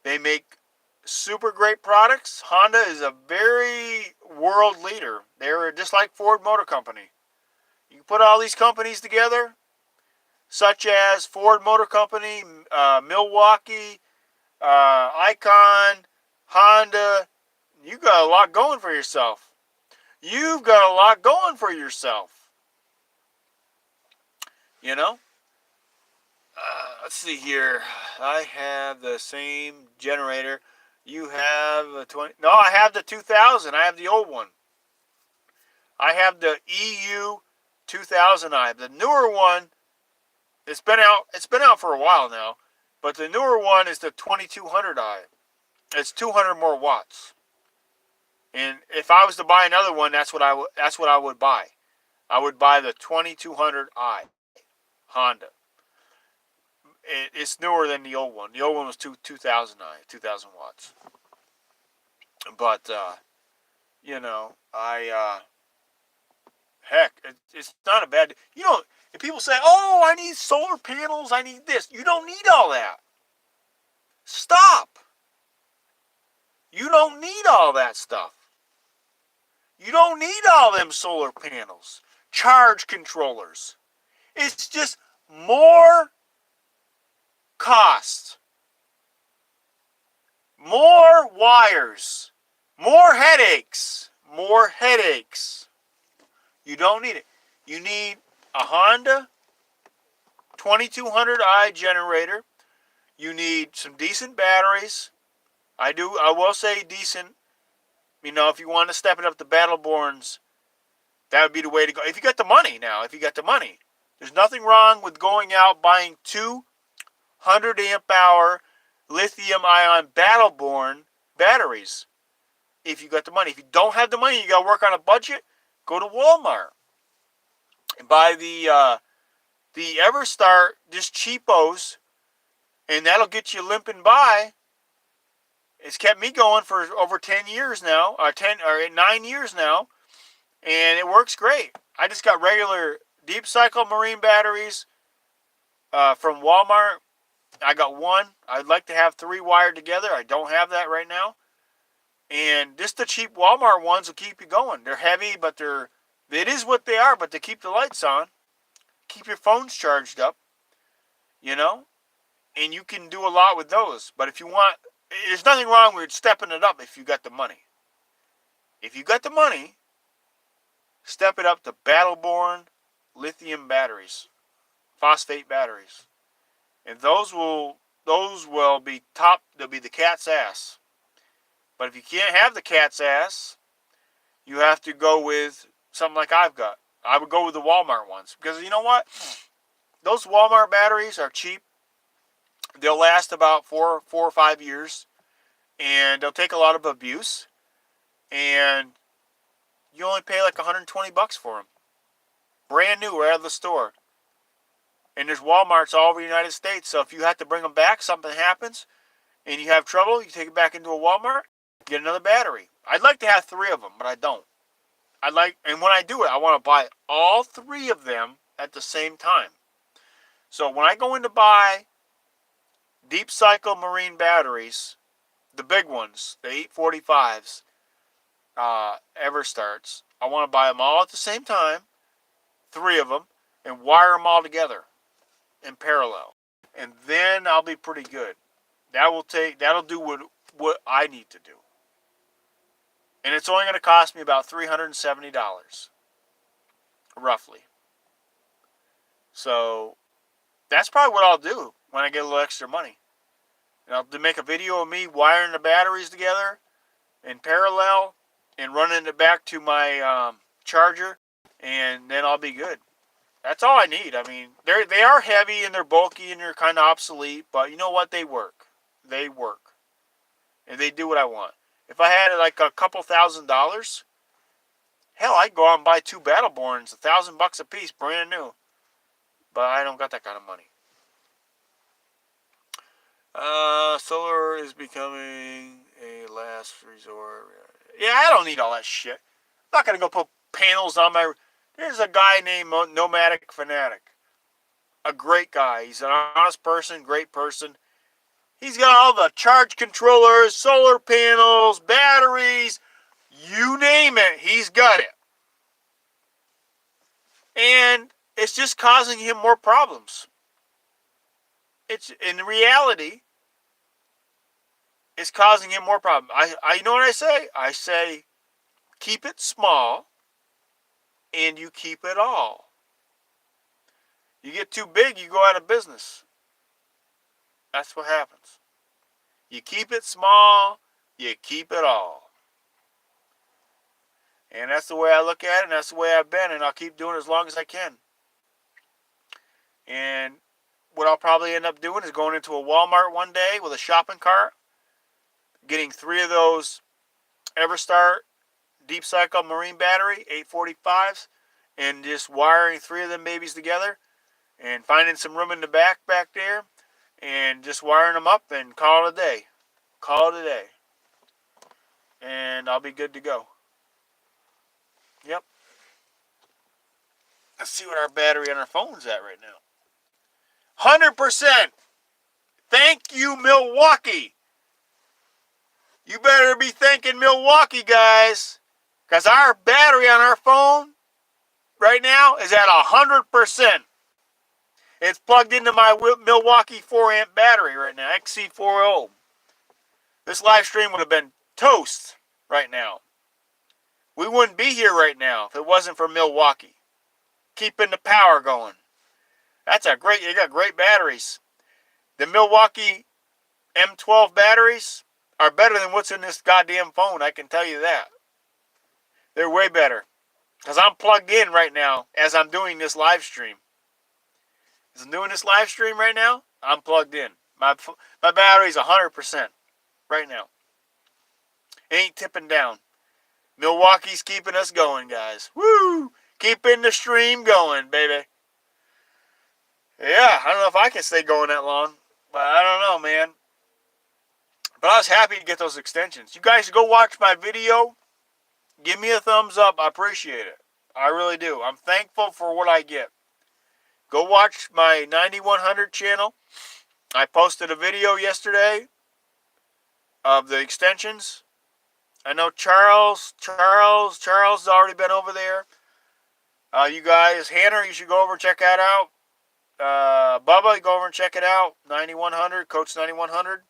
They make super great products. Honda is a very world leader. They're just like Ford Motor Company. You put all these companies together, such as Ford Motor Company, Milwaukee, Icon, Honda. You got a lot going for yourself. You've got a lot going for yourself. Let's see here. I have the same generator. You have a 20. No, I have the 2000. I have the old one. I have the EU 2000i. The newer one, it's been out for a while now, but the newer one is the 2200i. It's 200 more watts. And if I was to buy another one, that's what I would buy. I would buy the 2200i Honda. It's newer than the old one. The old one was 2000 watts. But heck, it's not a bad. If people say, "Oh, I need solar panels, I need this," you don't need all that. Stop. You don't need all that stuff. You don't need all them solar panels, charge controllers. It's just more cost, more wires, more headaches. You don't need it. You need a Honda 2200i generator. You need some decent batteries. I will say decent. If you want to step it up to Battleborns, that would be the way to go. If you got the money now, there's nothing wrong with going out buying 200 amp hour lithium ion Battleborn batteries. If you got the money. If you don't have the money, you got to work on a budget, go to Walmart and buy the Everstart, just cheapos, and that'll get you limping by. it's kept me going for over 10 years now, 9 years now, and it works great. I just got regular deep cycle marine batteries from Walmart. I got one. I'd like to have 3 wired together. I don't have that right now. And just the cheap Walmart ones will keep you going. They're heavy, but it is what they are, but they keep the lights on. Keep your phones charged up, and you can do a lot with those. But if you want, there's nothing wrong with stepping it up if you got the money. If you got the money, step it up to Battleborn lithium batteries, phosphate batteries. And those will be top, they'll be the cat's ass. But if you can't have the cat's ass, you have to go with something like I've got. I would go with the Walmart ones. Because you know what? Those Walmart batteries are cheap. They'll last about 4 or 5 years. And they'll take a lot of abuse. And you only pay like $120 for them. Brand new, right out of the store. And there's Walmarts all over the United States. So if you have to bring them back, something happens, and you have trouble, you take it back into a Walmart, get another battery. I'd like to have 3 of them, but I don't. And when I do it, I want to buy all 3 of them at the same time. So when I go in to buy deep cycle marine batteries, the big ones, the 845s, Everstarts, I want to buy them all at the same time, 3 of them, and wire them all together in parallel. And then I'll be pretty good. That'll do what I need to do. And it's only going to cost me about $370, roughly. So that's probably what I'll do when I get a little extra money. And I'll make a video of me wiring the batteries together in parallel and running it back to my charger, and then I'll be good. That's all I need. I mean, they are heavy and they're bulky and they're kind of obsolete, but you know what? They work. They work. And they do what I want. If I had like a couple $1,000, hell, I'd go out and buy 2 Battleborns, $1,000 a piece, brand new. But I don't got that kind of money. Solar is becoming a last resort. Yeah, I don't need all that shit. I'm not going to go put panels on my... There's a guy named Nomadic Fanatic. A great guy. He's an honest person, great person. He's got all the charge controllers, solar panels, batteries, you name it, he's got it. And it's just causing him more problems. It's, in reality, it's causing him more problems. I know what I say? I say, keep it small, and you keep it all. You get too big, you go out of business. That's what happens. You keep it small, you keep it all. And that's the way I look at it, and that's the way I've been, and I'll keep doing it as long as I can. And what I'll probably end up doing is going into a Walmart one day with a shopping cart, getting 3 of those Everstart Deep Cycle Marine Battery 845s, and just wiring 3 of them babies together, and finding some room in the back there, and just wiring them up and call it a day. Call it a day. And I'll be good to go. Yep. Let's see what our battery on our phone's at right now. 100%. Thank you, Milwaukee. You better be thanking Milwaukee, guys. Because our battery on our phone right now is at 100%. It's plugged into my Milwaukee 4-amp battery right now, XC40. This live stream would have been toast right now. We wouldn't be here right now if it wasn't for Milwaukee. Keeping the power going. You got great batteries. The Milwaukee M12 batteries are better than what's in this goddamn phone, I can tell you that. They're way better. Because I'm plugged in right now as I'm doing this live stream. As I'm doing this live stream right now, I'm plugged in. My battery's 100% right now. It ain't tipping down. Milwaukee's keeping us going, guys. Woo! Keeping the stream going, baby. Yeah, I don't know if I can stay going that long. But I don't know, man. But I was happy to get those extensions. You guys go watch my video. Give me a thumbs up. I appreciate it. I really do. I'm thankful for what I get. Go watch my 9100 channel. I posted a video yesterday of the extensions. I know Charles has already been over there. You guys, Hanner, you should go over and check that out. Bubba, go over and check it out. 9100, Coach 9100.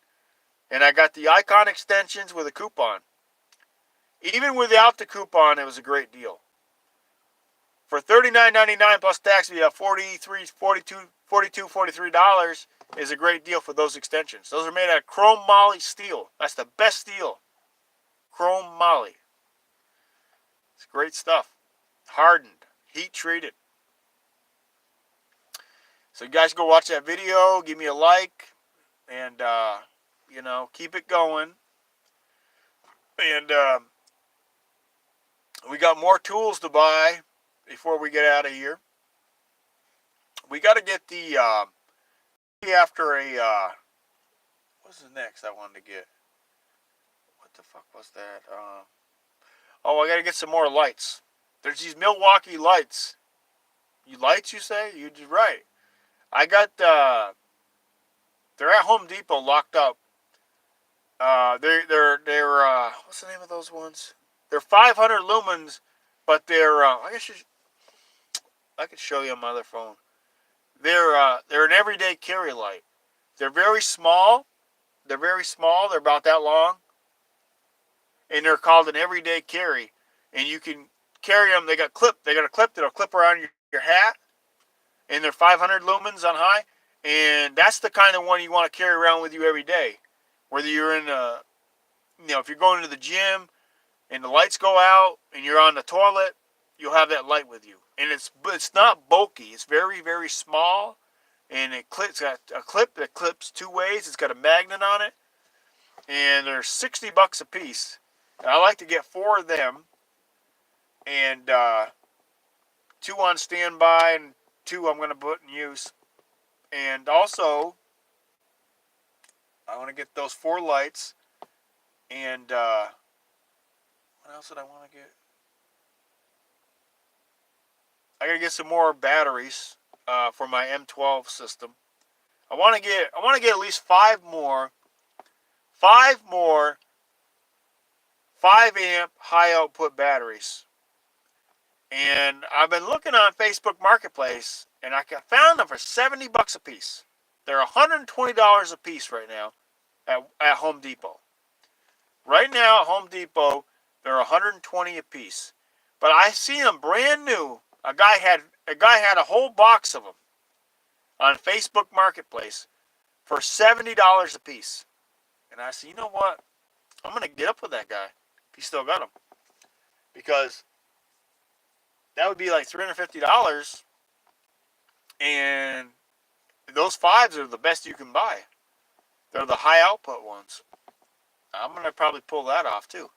And I got the Icon extensions with a coupon. Even without the coupon, it was a great deal. For $39.99 plus tax, we have $43 is a great deal for those extensions. Those are made out of chrome moly steel. That's the best steel. Chrome moly. It's great stuff. Hardened, heat treated. So you guys go watch that video. Give me a like, and keep it going. And we got more tools to buy before we get out of here. We got to get the after a what's the next I wanted to get? What the fuck was that? I got to get some more lights. There's these Milwaukee lights. You lights, you say? You're right. I got they're at Home Depot locked up. They're what's the name of those ones? They're 500 lumens, but they're I could show you on my other phone. They're an everyday carry light. They're very small. They're about that long, and they're called an everyday carry. And you can carry them. They got a clip that'll clip around your hat, and they're 500 lumens on high. And that's the kind of one you want to carry around with you every day. Whether you're in if you're going to the gym and the lights go out and you're on the toilet, you'll have that light with you. And it's not bulky. It's very, very small. And it's got a clip that clips two ways. It's got a magnet on it. And they're $60 a piece. And I like to get 4 of them. And 2 on standby and 2 I'm going to put in use. And also, I want to get those 4 lights. And what else did I want to get? I gotta get some more batteries for my M12 system. I want to get at least 5 more 5-amp high output batteries. And I've been looking on Facebook Marketplace, and I found them for $70 a piece. They're $120 a piece right now at Home Depot. Right now at Home Depot, they're $120 a piece. But I see them brand new. A guy had a whole box of them on Facebook Marketplace for $70 a piece. And I said, you know what? I'm going to get up with that guy if he still got them. Because that would be like $350. And those 5s are the best you can buy. They're the high output ones. I'm going to probably pull that off too.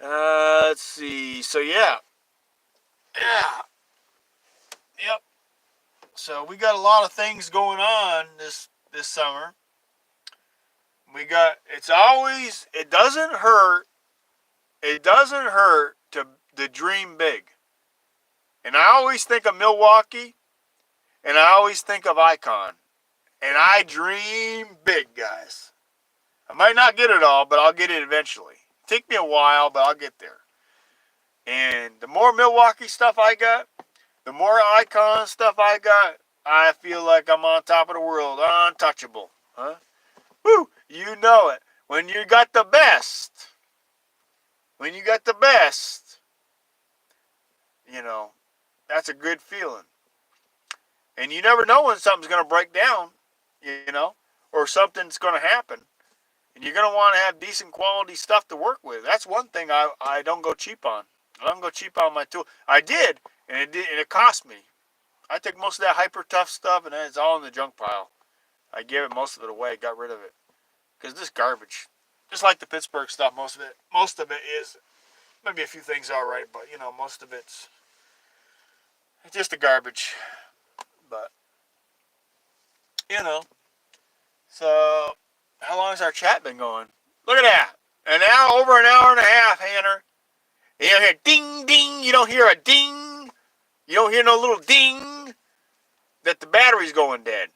Let's see. So yeah. Yep. So we got a lot of things going on this summer. It doesn't hurt to dream big. And I always think of Milwaukee, and I always think of Icon. And I dream big, guys. I might not get it all, but I'll get it eventually. Take me a while, but I'll get there. And the more Milwaukee stuff I got, the more Icon stuff I got, I feel like I'm on top of the world, untouchable. Huh? Woo! You know it. When you got the best, that's a good feeling. And you never know when something's going to break down, or something's going to happen. And you're going to want to have decent quality stuff to work with. That's one thing I don't go cheap on. I don't go cheap on my tool. I did, and it cost me. I took most of that hyper tough stuff, and it's all in the junk pile. I gave it most of it away, got rid of it, because this garbage. Just like the Pittsburgh stuff, most of it is. Maybe a few things are right, but most of it's just the garbage. But so How long has our chat been going? Look at that. An hour, over an hour and a half, Hanner. You don't hear ding, ding. You don't hear a ding. You don't hear no little ding that the battery's going dead.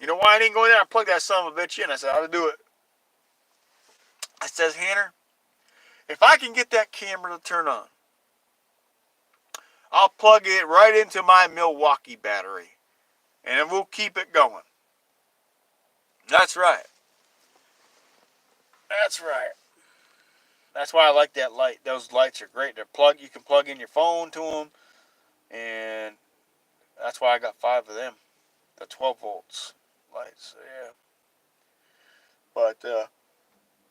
You know why I didn't go in there? I plugged that son of a bitch in. I said, how to do it. I says, Hanner, if I can get that camera to turn on, I'll plug it right into my Milwaukee battery. And we'll keep it going. That's right. That's right. That's why I like that light. Those lights are great. They're plug. You can plug in your phone to them. And that's why I got 5 of them. The 12 volts lights. Yeah. But,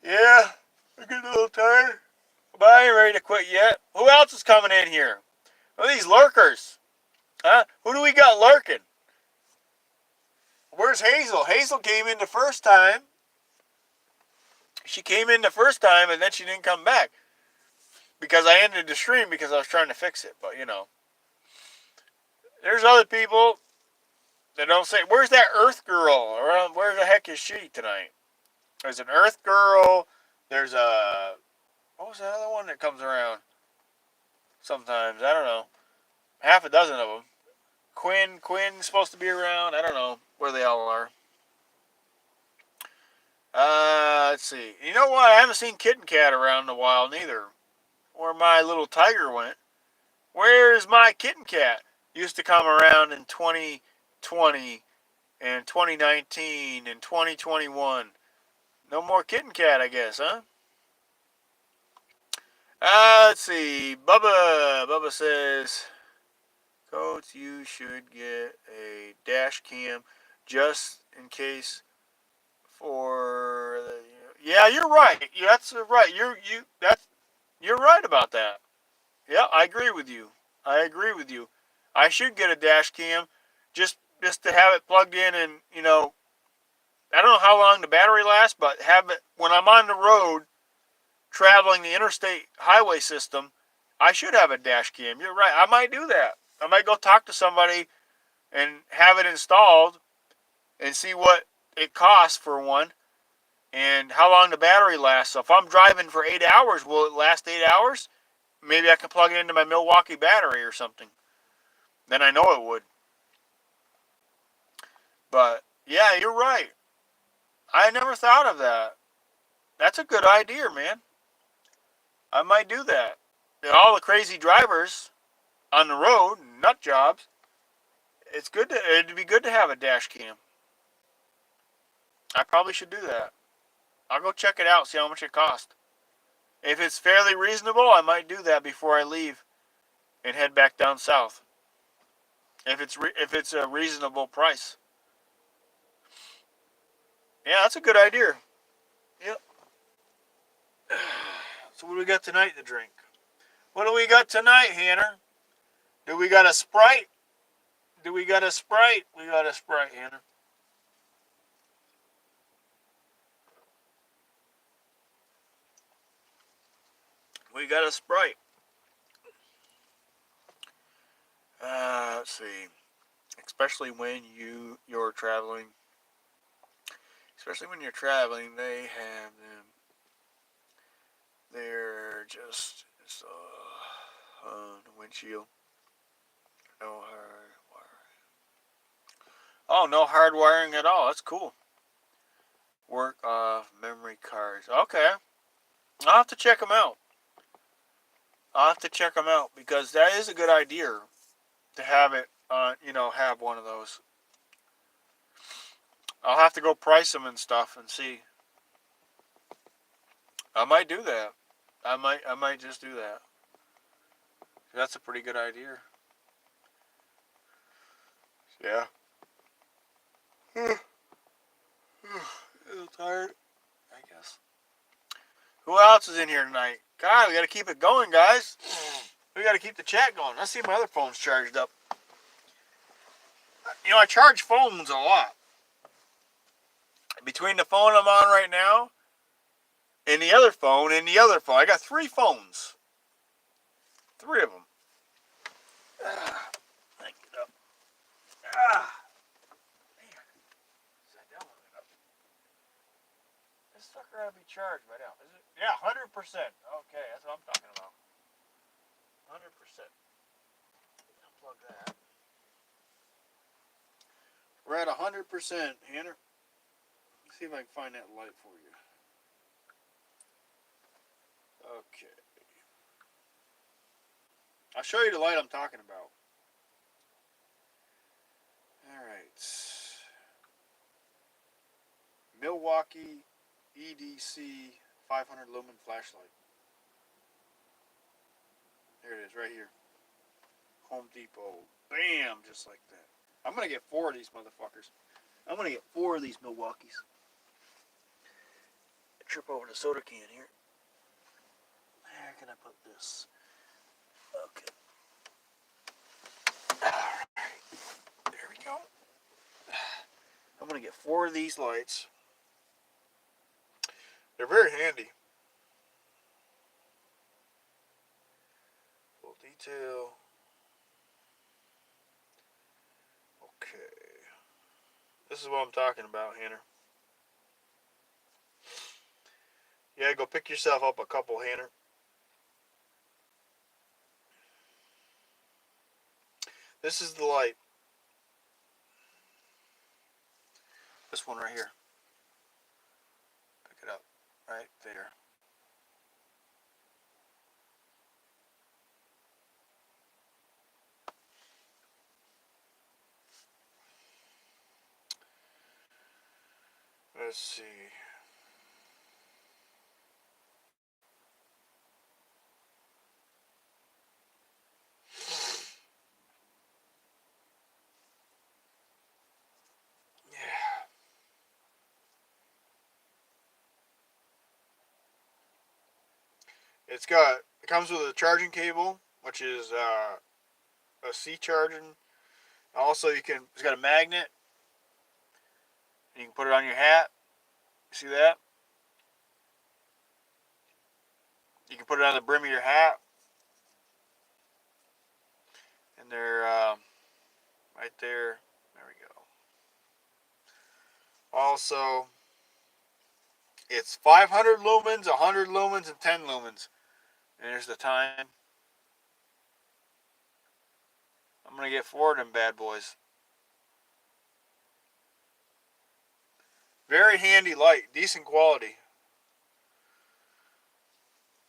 yeah. I'm getting a little tired. But I ain't ready to quit yet. Who else is coming in here? Who are these lurkers? Huh? Who do we got lurking? Where's Hazel? Hazel came in the first time. She came in the first time and then she didn't come back. Because I ended the stream because I was trying to fix it. But, you know. There's other people that don't say, where's that Earth girl? Or where the heck is she tonight? There's an Earth girl. There's a... What was that other one that comes around? Sometimes. I don't know. Half a dozen of them. Quinn's supposed to be around. I don't know where they all are. Let's see. You know what? I haven't seen Kitten Cat around in a while neither. Where my little tiger went. Where's my Kitten Cat? Used to come around in 2020 and 2019 and 2021. No more Kitten Cat, I guess, huh? Let's see. Bubba says, Coach, you should get a dash cam just in case for the, yeah, you're right. That's right. You're right about that. Yeah, I agree with you. I should get a dash cam just to have it plugged in and, you know, I don't know how long the battery lasts, but have it when I'm on the road traveling the interstate highway system, I should have a dash cam. You're right. I might do that. I might go talk to somebody and have it installed and see what it costs for one and how long the battery lasts. So if I'm driving for 8 hours, will it last 8 hours? Maybe I can plug it into my Milwaukee battery or something. Then I know it would. But yeah, you're right. I never thought of that. That's a good idea, man. I might do that. All the crazy drivers on the road, nut jobs, it'd be good to have a dash cam. I probably should do that. I'll go check it out, see how much it costs. If it's fairly reasonable, I might do that before I leave and head back down south. If it's a reasonable price. Yeah, that's a good idea. Yep. So what do we got tonight to drink? What do we got tonight, Hanner? Do we got a Sprite? We got a Sprite, Hanner. We got a Sprite. Let's see. Especially when you're traveling. Especially when you're traveling, they have them. They're just on the windshield. No hard wiring. Oh, no hard wiring at all. That's cool. Work off memory cards. Okay. I'll have to check them out. Because that is a good idea to have it, have one of those. I'll have to go price them and stuff and see. I might do that. I might just do that. That's a pretty good idea. Yeah. A little tired, I guess. Who else is in here tonight? God, we got to keep it going, guys. We got to keep the chat going. Let's see if my other phone's charged up. You know, I charge phones a lot. Between the phone I'm on right now and the other phone I got 3 phones. 3 of them. Thank you. Man. gotta be charged by now. Is it? Yeah, 100%. Okay, that's what I'm talking about. 100%. Unplug that. We're at 100%, Hannah. Let's see if I can find that light for you. Okay. I'll show you the light I'm talking about. Alright. Milwaukee EDC 500 lumen flashlight. There it is, right here. Home Depot. Bam! Just like that. I'm going to get 4 of these motherfuckers. I'm going to get 4 of these Milwaukees. Trip over the soda can here. Where can I put this? Okay. Alright. There we go. I'm going to get 4 of these lights. They're very handy. Full detail. Okay. This is what I'm talking about, Hanner. Yeah, go pick yourself up a couple, Hanner. This is the light. This one right here. Pick it up. Right there. Let's see. Yeah. It comes with a charging cable, which is a C charging. Also, it's got a magnet. You can put it on your hat. You see that? You can put it on the brim of your hat. And they're right there. There we go. Also, it's 500 lumens, 100 lumens, and 10 lumens. And there's the time. I'm going to get 4 of them bad boys. Very handy light. Decent quality.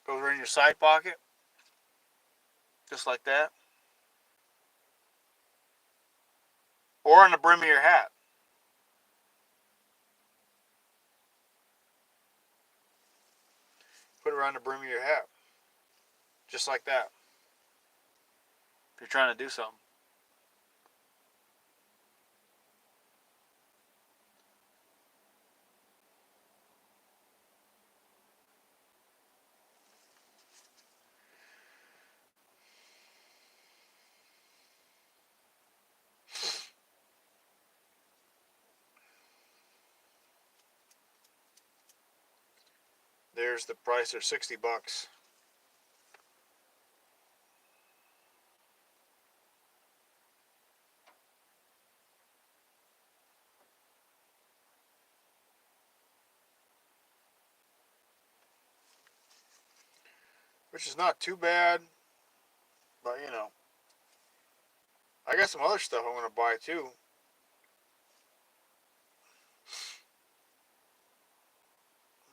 Goes right in your side pocket. Just like that. Or on the brim of your hat. Put it around the brim of your hat. Just like that. If you're trying to do something. There's the price. They're $60. Which is not too bad. But, you know. I got some other stuff I'm going to buy, too.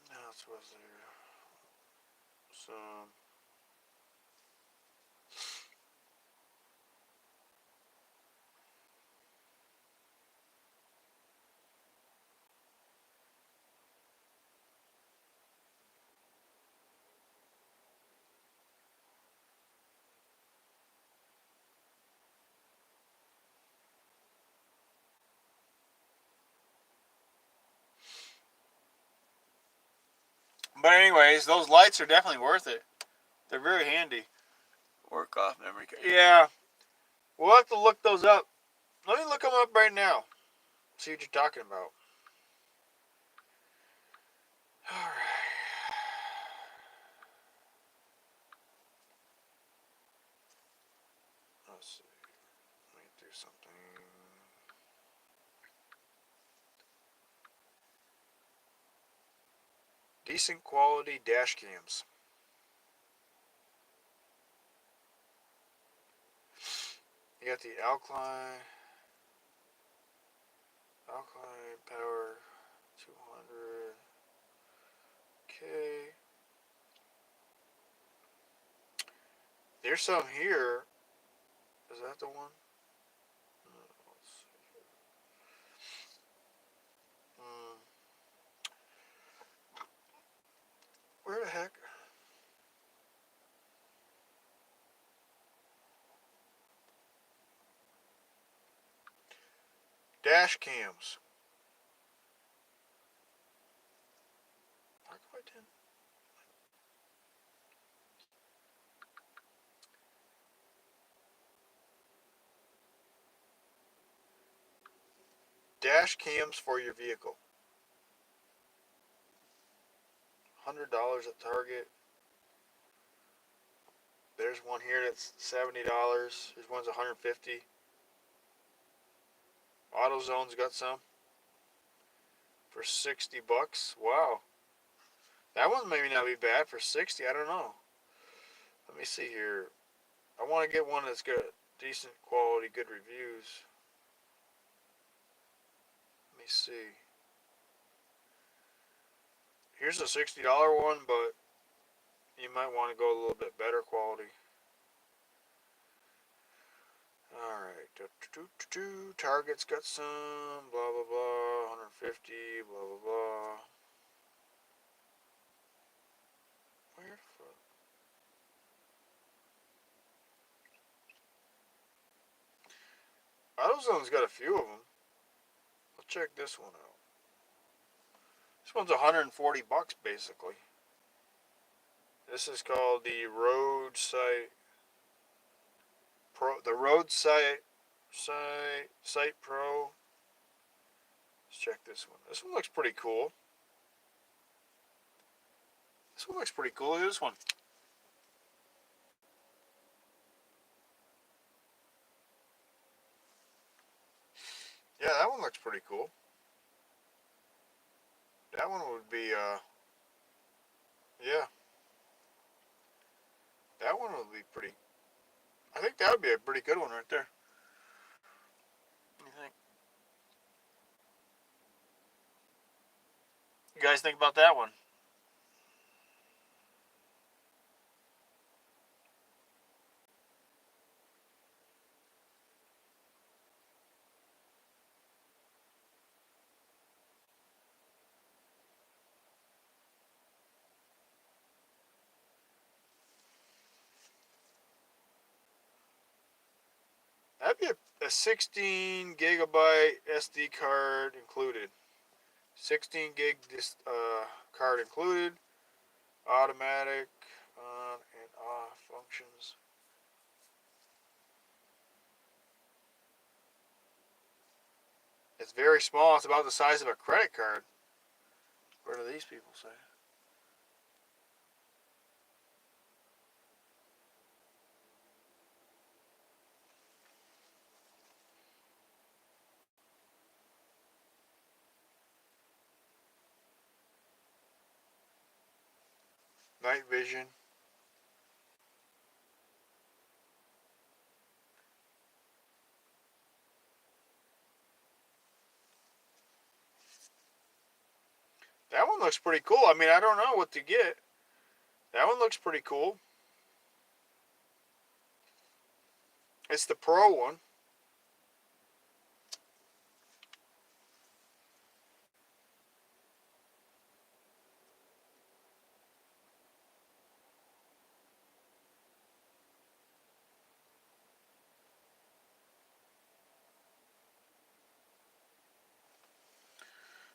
What else was there? Some... But anyways, those lights are definitely worth it. They're very handy. Work off memory card. Yeah. We'll have to look those up. Let me look them up right now. See what you're talking about. Alright. Let's see. Let me do something. Decent quality dash cams. You got the Alkaline Power 200K. There's some here. Is that the one? Let's see. Where the heck? Dash cams. How come I didn't? Dash cams for your vehicle. $100 at Target. There's one here that's $70. There's one's $150. AutoZone's got some for $60. Wow, that one maybe not be bad for 60. I don't know. Let me see here. I want to get one that's got decent quality, good reviews. Let me see. Here's a $60 one, but you might want to go a little bit better quality. Alright. Target's got some. Blah, blah, blah. 150. Blah, blah, blah. Where the fuck? AutoZone's got a few of them. Let's check this one out. This one's $140 basically. This is called the Roadside Pro. The Roadside Sight Pro. Let's check this one. This one looks pretty cool. This one looks pretty cool. Look at this one. Yeah, that one looks pretty cool. That one would be, yeah. That one would be pretty, I think that would be a pretty good one right there. What do you think? You guys think about that one? That'd be a 16 gigabyte SD card included. 16 gig card included. Automatic on and off functions. It's very small. It's about the size of a credit card. What do these people say? Night vision. That one looks pretty cool. I mean, I don't know what to get. That one looks pretty cool. It's the Pro one.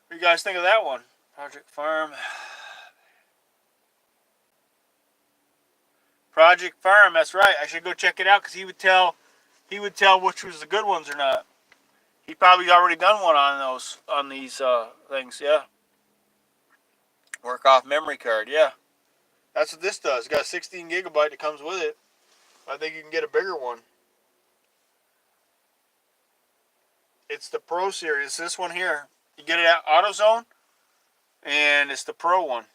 What do you guys think of that one? Project Farm. Project Farm, that's right. I should go check it out because he would tell which was the good ones or not. He probably already done one on these things, yeah. Work off memory card, yeah. That's what this does. It's got a 16 gigabyte that comes with it. I think you can get a bigger one. It's the Pro series. This one here. You get it at AutoZone, and it's the Pro one.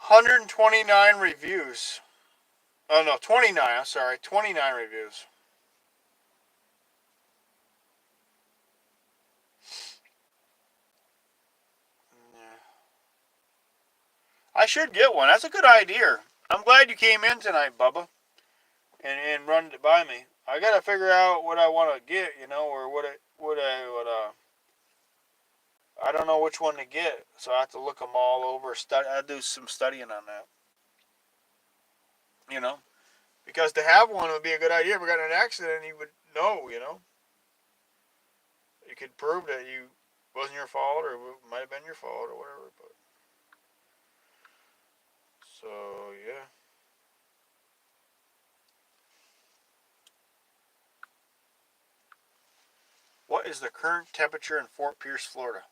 129 reviews. Oh no, 29. I'm sorry, 29 reviews. Yeah. I should get one. That's a good idea. I'm glad you came in tonight, Bubba, and run it by me. I gotta figure out what I want to get, or I don't know which one to get, so I have to look them all over. I do some studying on that, because to have one would be a good idea. If we got in an accident, you would know. You could prove that you wasn't your fault, or it might have been your fault, or whatever. But so yeah. What is the current temperature in Fort Pierce, Florida?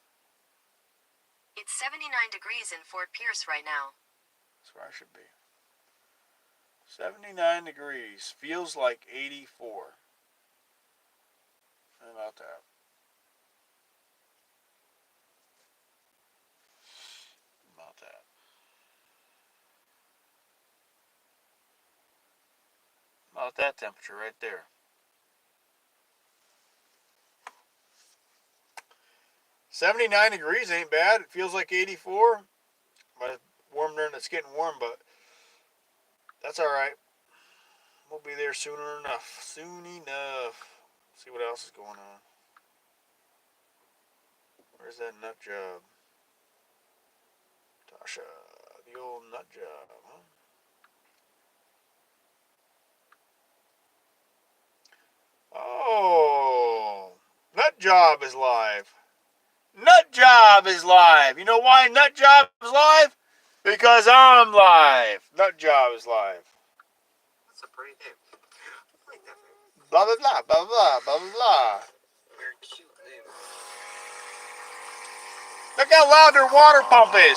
It's 79 degrees in Fort Pierce right now. That's where I should be. 79 degrees. Feels like 84. How about that? About that. About that temperature right there. 79 degrees ain't bad. It feels like 84. But it's warmer than it's getting warm, but that's alright. We'll be there soon enough. Soon enough. See what else is going on. Where's that nut job? Tasha, the old nut job, huh? Oh, nut job is live. Nut job is live. You know why nut job is live? Because I'm live. Nut job is live. That's a pretty name. I like that name. Blah blah blah blah blah blah blah. Very cute name. Look how loud their water pump is.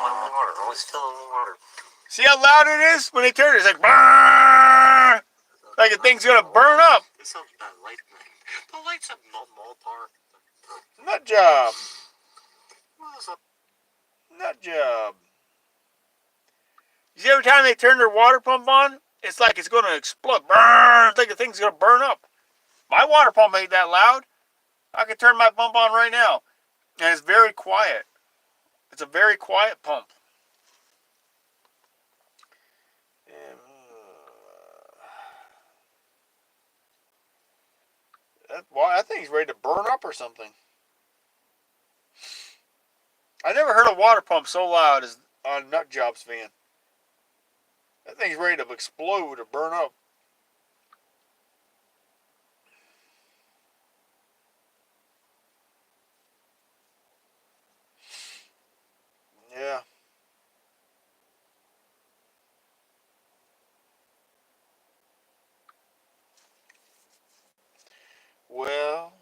My water. Always filling water. See how loud it is? When they turn it, it's like brrrr, like the thing's gonna burn up. This sounds that light. The lights at Maltar. Nut job. What is up? Nut job. You see, every time they turn their water pump on, it's like it's gonna explode. Burn! It's like the thing's gonna burn up. My water pump ain't that loud. I can turn my pump on right now, and it's very quiet. It's a very quiet pump. That thing's ready to burn up or something. I never heard a water pump so loud as on Nut Job's fan. That thing's ready to explode or burn up. Yeah. Well.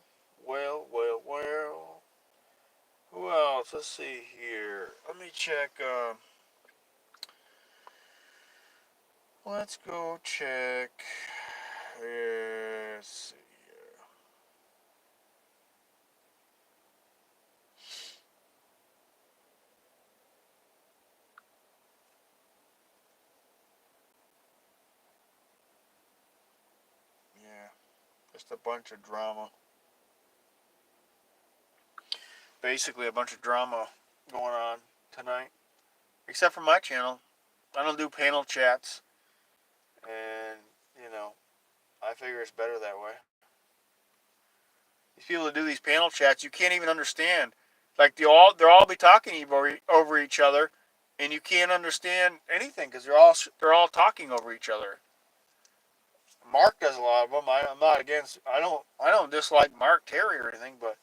Who else? Let's see here. Let me check. Let's go check. Let's see here. Yeah. Just a bunch of drama. Basically, a bunch of drama going on tonight. Except for my channel. I don't do panel chats. And, I figure it's better that way. These people that do these panel chats, you can't even understand. Like they'll all be talking over each other, and you can't understand anything because they're all talking over each other. Mark does a lot of them. I'm not against. I don't dislike Mark Terry or anything, but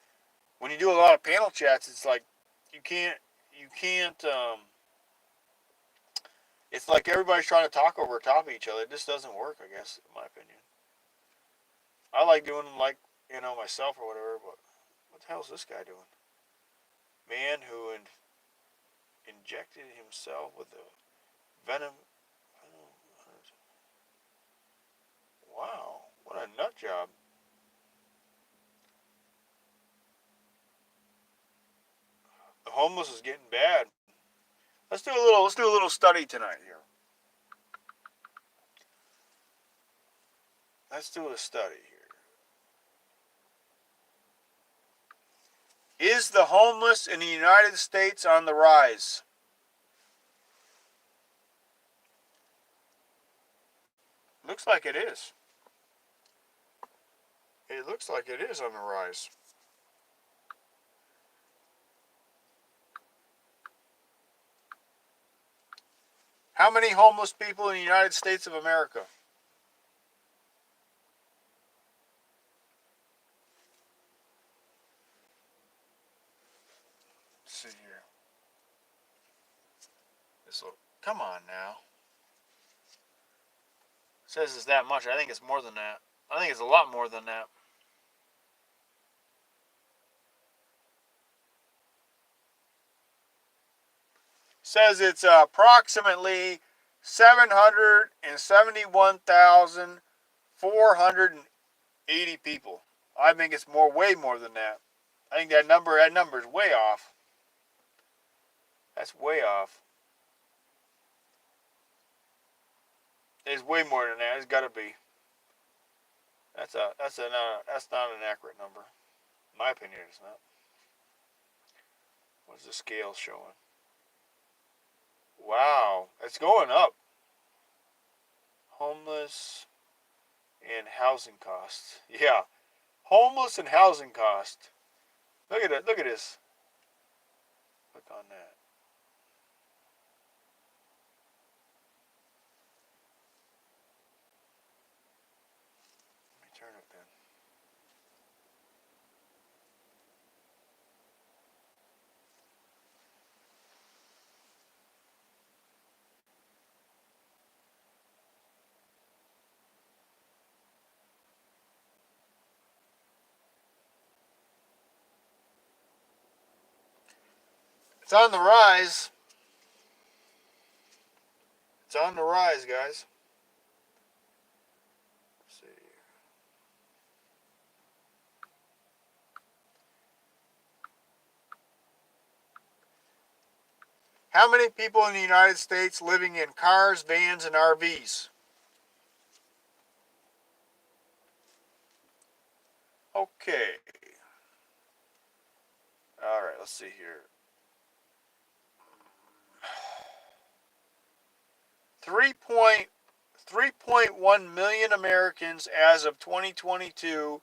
when you do a lot of panel chats, it's like you can't. It's like everybody's trying to talk over top of each other. It just doesn't work, I guess, in my opinion. I like doing like myself or whatever, but what the hell is this guy doing? Man who injected himself with a venom. Wow, what a nut job. homeless is getting bad. Let's do a little study tonight here. Let's do a study here. Is the homeless in the United States on the rise? Looks like it is. It looks like it is on the rise. How many homeless people in the United States of America? Let's see here. Come on now. It says it's that much. I think it's more than that. I think it's a lot more than that. It says it's approximately 771,480 people. I think it's way more than that. I think that number is way off. That's way off. It's way more than that. It's got to be. That's not an accurate number. In my opinion, it's not. What's the scale showing? Wow, it's going up. Homeless and housing costs. Yeah, homeless and housing cost. Look at it. Look at this. Click on that. Let me turn it then. It's on the rise. It's on the rise, guys. Let's see. How many people in the United States living in cars, vans, and RVs? Okay. All right, let's see here. 3.1 million Americans as of 2022.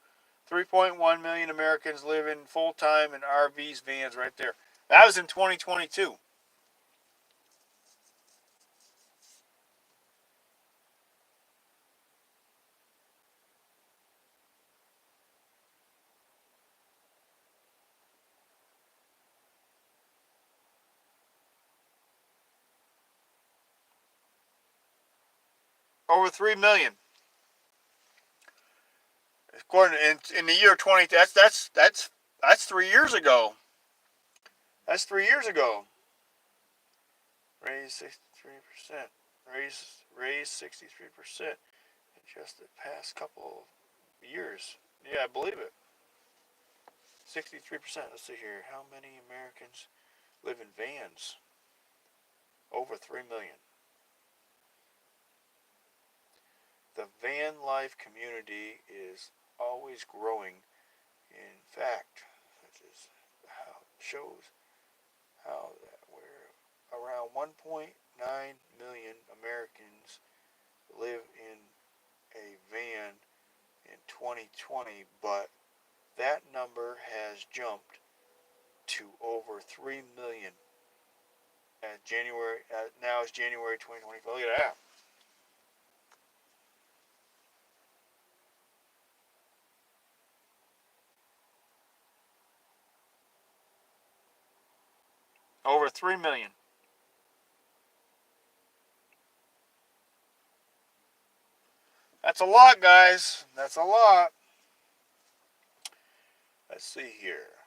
3.1 million Americans live in full-time in RVs, vans, right there. That was in 2022. Over 3 million. According in the year 20, that's 3 years ago. That's 3 years ago. Raised 63%. Raised 63% in just the past couple of years. Yeah, I believe it. 63%. Let's see here. How many Americans live in vans? Over 3 million. The van life community is always growing. In fact, such as how shows how that where around 1.9 million Americans live in a van in 2020, but that number has jumped to over 3 million at January. Now it's January 2024. Look at that. Over 3 million. That's a lot, guys. That's a lot. Let's see here.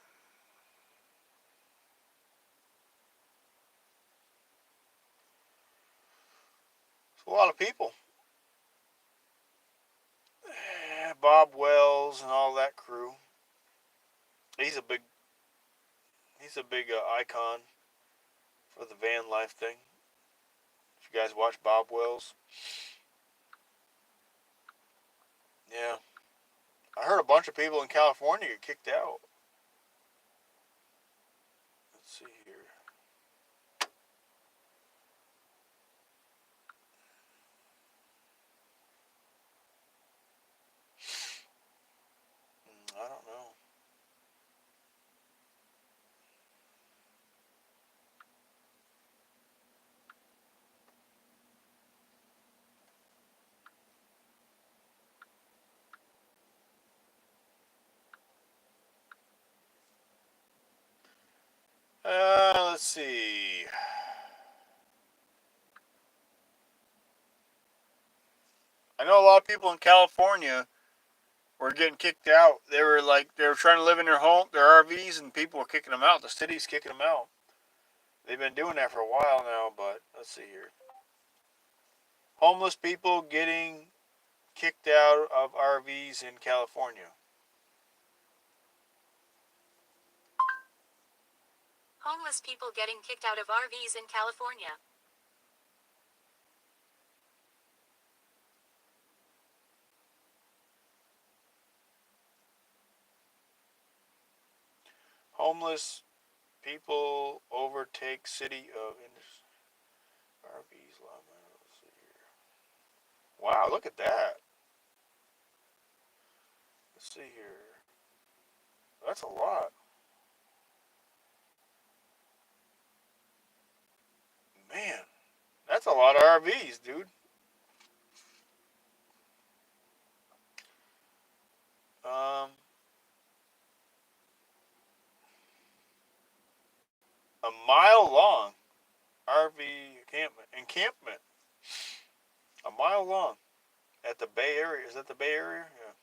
It's a lot of people. Bob Wells and all that crew. He's a big He's a big icon for the van life thing. If you guys watch Bob Wells. Yeah. I heard a bunch of people in California get kicked out. Let's see here. I don't know. Let's see. I know a lot of people in California were getting kicked out. They were trying to live in their home, their RVs, and people were kicking them out. The city's kicking them out. They've been doing that for a while now, but let's see here. Homeless people getting kicked out of RVs in California. Homeless people getting kicked out of RVs in California. Homeless people overtake city of RVs. Let's see here. Wow, look at that. Let's see here. That's a lot. Man, that's a lot of RVs, dude. A mile long RV encampment. A mile long at the Bay Area. Is that the Bay Area? Yeah.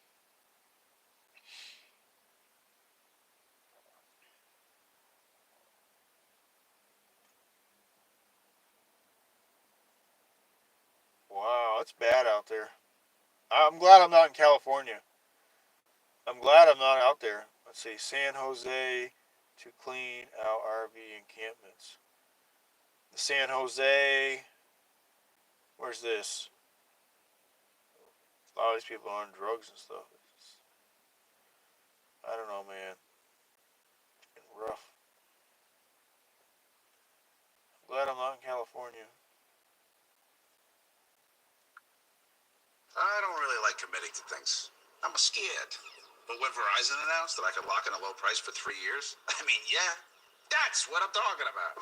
Wow, it's bad out there. I'm glad I'm not in California. I'm glad I'm not out there. Let's see, San Jose to clean out RV encampments. San Jose. Where's this? A lot of these people are on drugs and stuff. I don't know, man. It's been rough. I'm glad I'm not in California. I don't really like committing to things. I'm scared. But when Verizon announced that I could lock in a low price for 3 years, I mean, yeah, that's what I'm talking about.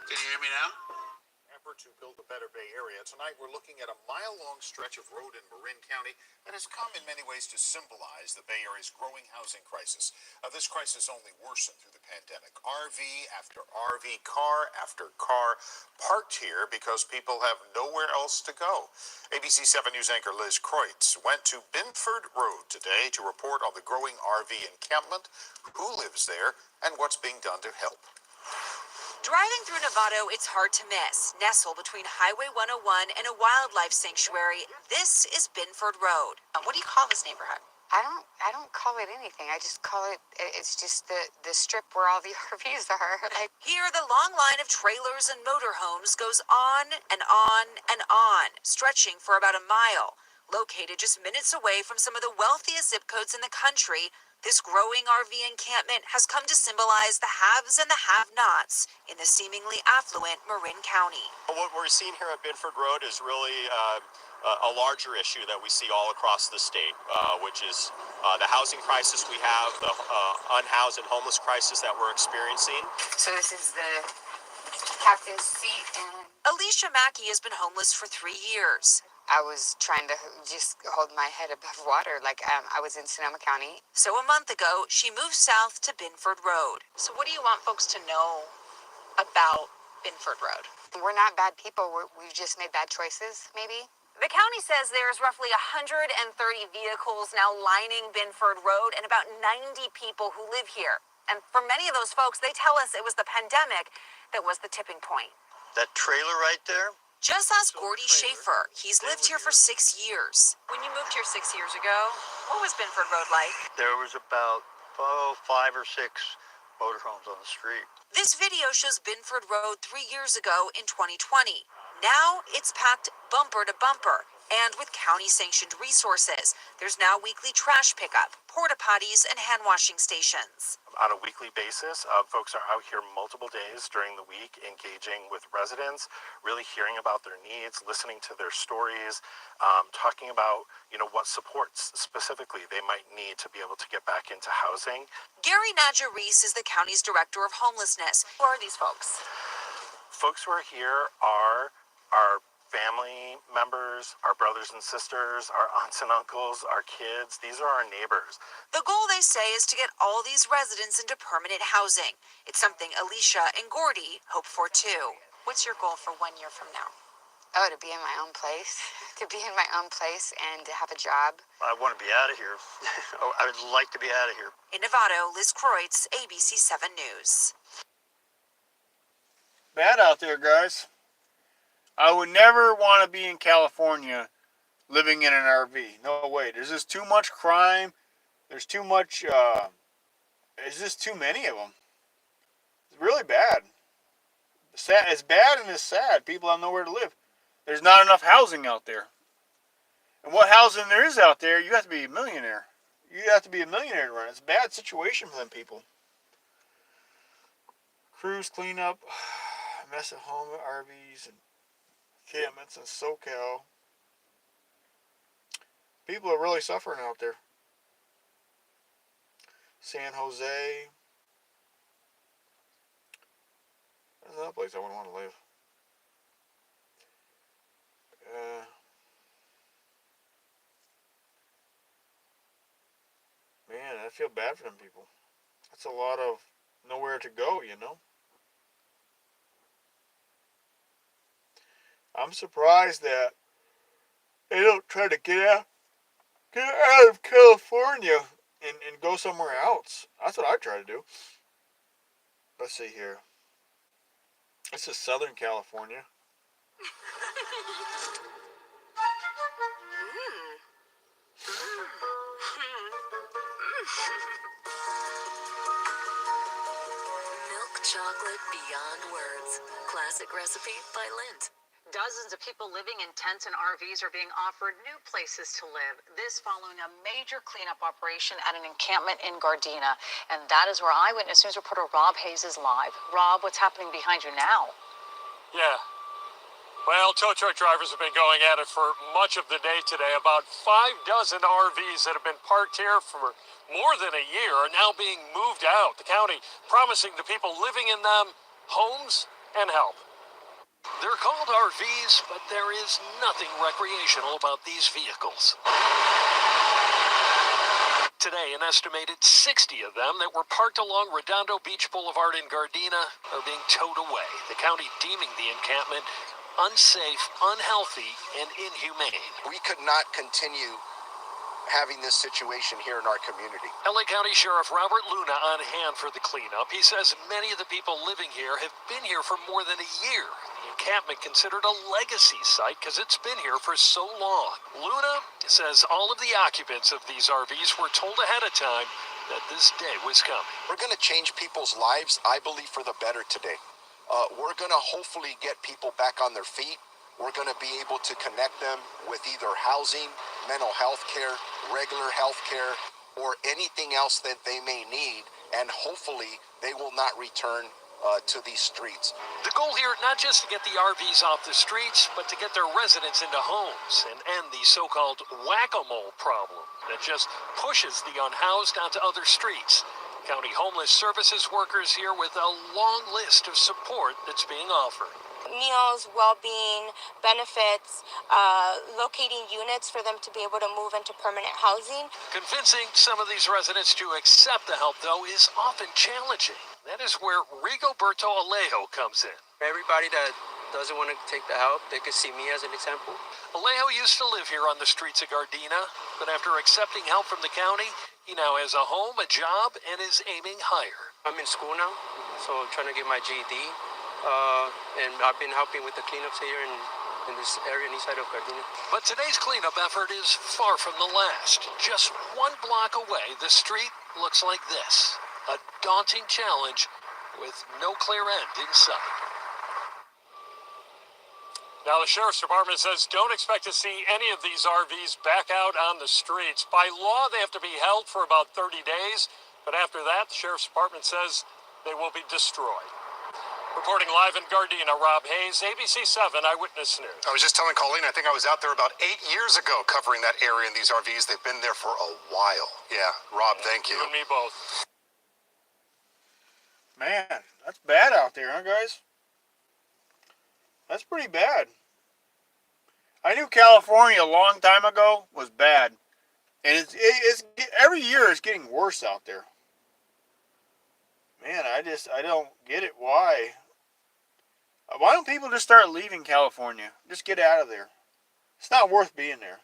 Can you hear me now? Effort to build a better Bay Area. Tonight we're looking at a mile-long stretch of road in Marin County that has come in many ways to symbolize the Bay Area's growing housing crisis. This crisis only worsened through the pandemic. RV after RV, car after car parked here because people have nowhere else to go. ABC 7 News anchor Liz Kreutz went to Binford Road today to report on the growing RV encampment, who lives there, and what's being done to help. Driving through Novato, it's hard to miss. Nestled between Highway 101 and a wildlife sanctuary, this is Binford Road. What do you call this neighborhood? I don't call it anything. I just call it, it's just the strip where all the RVs are. Here, the long line of trailers and motorhomes goes on and on and on, stretching for about a mile. Located just minutes away from some of the wealthiest zip codes in the country, this growing RV encampment has come to symbolize the haves and the have-nots in the seemingly affluent Marin County. What we're seeing here at Binford Road is really a larger issue that we see all across the state, which is the housing crisis we have, the unhoused and homeless crisis that we're experiencing. So this is the captain's seat, and Alicia Mackey has been homeless for 3 years. I was trying to just hold my head above water. I was in Sonoma County. So a month ago, she moved south to Binford Road. So what do you want folks to know about Binford Road? We're not bad people. We've just made bad choices, maybe. The county says there's roughly 130 vehicles now lining Binford Road and about 90 people who live here. And for many of those folks, they tell us it was the pandemic that was the tipping point. That trailer right there, Just ask Gordy Schaefer. He's lived here for 6 years. When you moved here 6 years ago, what was Binford Road like? There was about 5 or 6 motorhomes on the street. This video shows Binford Road 3 years ago in 2020. Now it's packed bumper to bumper. And with county-sanctioned resources, there's now weekly trash pickup, porta potties, and hand washing stations. On a weekly basis, folks are out here multiple days during the week engaging with residents, really hearing about their needs, listening to their stories, talking about, what supports specifically they might need to be able to get back into housing. Gary Nadja-Reese is the county's director of homelessness. Who are these folks? Folks who are here are our family members, our brothers and sisters, our aunts and uncles, our kids. These are our neighbors. The goal, they say, is to get all these residents into permanent housing. It's something Alicia and Gordy hope for too. What's your goal for 1 year from now? Oh, to be in my own place, to be in my own place and to have a job. I want to be out of here. I would like to be out of here. In Novato, Liz Kreutz, ABC 7 News. Bad out there, guys. I would never want to be in California living in an RV. No way. There's just too much crime. There's too much, there's just too many of them. It's really bad. Sad. It's bad and it's sad. People have nowhere to live. There's not enough housing out there. And what housing there is out there, you have to be a millionaire. You have to be a millionaire to run it. It's a bad situation for them people. Crews cleanup, mess at home at RVs and encampments in SoCal. People are really suffering out there. San Jose. That's another place I wouldn't want to live. Man, I feel bad for them people. That's a lot of nowhere to go, I'm surprised that they don't try to get out of California and go somewhere else. That's what I try to do. Let's see here. This is Southern California. Milk chocolate beyond words. Classic recipe by Lindt. Dozens of people living in tents and RVs are being offered new places to live. This following a major cleanup operation at an encampment in Gardena. And that is where Eyewitness News reporter Rob Hayes is live. Rob, what's happening behind you now? Yeah. Well, tow truck drivers have been going at it for much of the day today. About 6 RVs that have been parked here for more than a year are now being moved out. The county promising the people living in them homes and help. They're called RVs, but there is nothing recreational about these vehicles. Today, an estimated 60 of them that were parked along Redondo Beach Boulevard in Gardena are being towed away. The county deeming the encampment unsafe, unhealthy, and inhumane. We could not continue having this situation here in our community. LA County Sheriff Robert Luna on hand for the cleanup. He says many of the people living here have been here for more than a year. The encampment considered a legacy site because it's been here for so long. Luna says all of the occupants of these RVs were told ahead of time that this day was coming. We're going to change people's lives, I believe, for the better today. We're going to hopefully get people back on their feet. We're going to be able to connect them with either housing, mental health care, regular health care, or anything else that they may need. And hopefully they will not return to these streets. The goal here, not just to get the RVs off the streets, but to get their residents into homes and end the so-called whack-a-mole problem that just pushes the unhoused onto other streets. County Homeless Services workers here with a long list of support that's being offered. Meals, well-being, benefits, locating units for them to be able to move into permanent housing. Convincing some of these residents to accept the help, though, is often challenging. That is where Rigoberto Alejo comes in. Everybody that doesn't want to take the help, they could see me as an example. Alejo used to live here on the streets of Gardena, but after accepting help from the county, he now has a home, a job, and is aiming higher. I'm in school now, so I'm trying to get my GED. And I've been helping with the cleanups here, and in this area, in east side of Gardena. But today's cleanup effort is far from the last. Just one block away, the street looks like this. A daunting challenge with no clear end in sight. Now, the Sheriff's Department says don't expect to see any of these RVs back out on the streets. By law, they have to be held for about 30 days, but after that, the Sheriff's Department says they will be destroyed. Reporting live in Gardena, Rob Hayes, ABC 7 Eyewitness News. I was just telling Colleen, I think I was out there about 8 years ago covering that area in these RVs. They've been there for a while. Yeah, Rob, thank you. You and me both. Man, that's bad out there, huh, guys? That's pretty bad. I knew California a long time ago was bad. And it's every year it's getting worse out there. Man, I don't get it. Why? Why don't people just start leaving California? Just get out of there. It's not worth being there.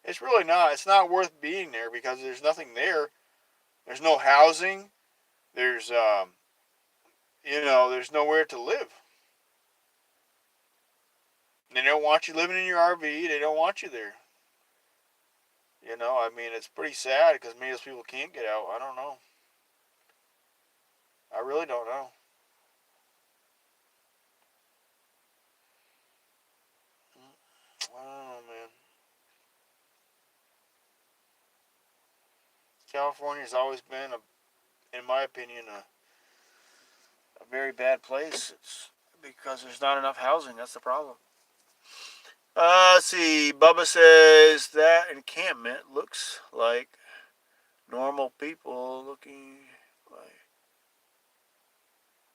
It's really not. It's not worth being there because there's nothing there. There's no housing. There's, there's nowhere to live. They don't want you living in your RV. They don't want you there. It's pretty sad because many of those people can't get out. I don't know. I really don't know. I don't know, man. California's always been, in my opinion, a very bad place. It's because there's not enough housing. That's the problem. Let's see. Bubba says that encampment looks like normal people looking like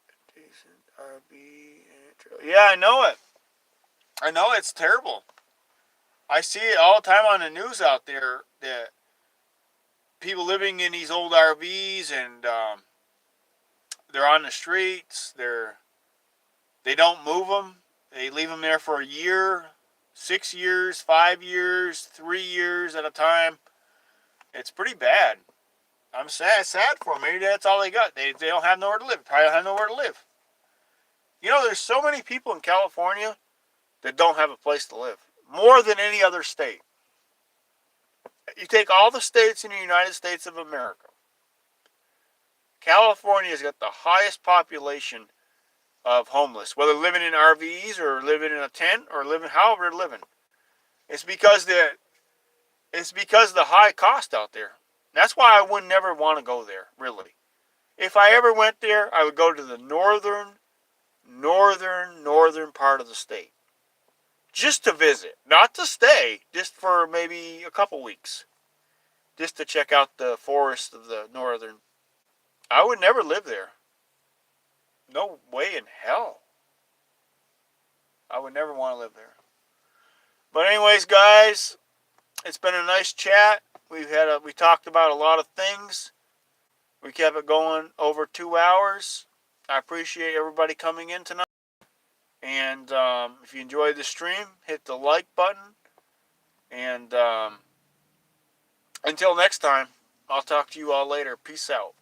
a decent RV. Yeah, I know it. I know it's terrible. I see it all the time on the news out there that people living in these old RVs and they're on the streets. They don't move them. They leave them there for a year, 6 years, 5 years, 3 years at a time. It's pretty bad. I'm sad for them. Maybe that's all they got. They don't have nowhere to live. Probably don't have nowhere to live. There's so many people in California that don't have a place to live. More than any other state. You take all the states in the United States of America. California's got the highest population of homeless, whether living in RVs or living in a tent or living however they're living. It's because the high cost out there. That's why I would never want to go there, really. If I ever went there, I would go to the northern part of the state. Just to visit, not to stay, just for maybe a couple weeks. Just to check out the forest of the northern. I would never live there. No way in hell. I would never want to live there. But anyways, guys, it's been a nice chat. We talked about a lot of things. We kept it going over 2 hours. I appreciate everybody coming in tonight. And if you enjoyed the stream, hit the like button. And until next time, I'll talk to you all later. Peace out.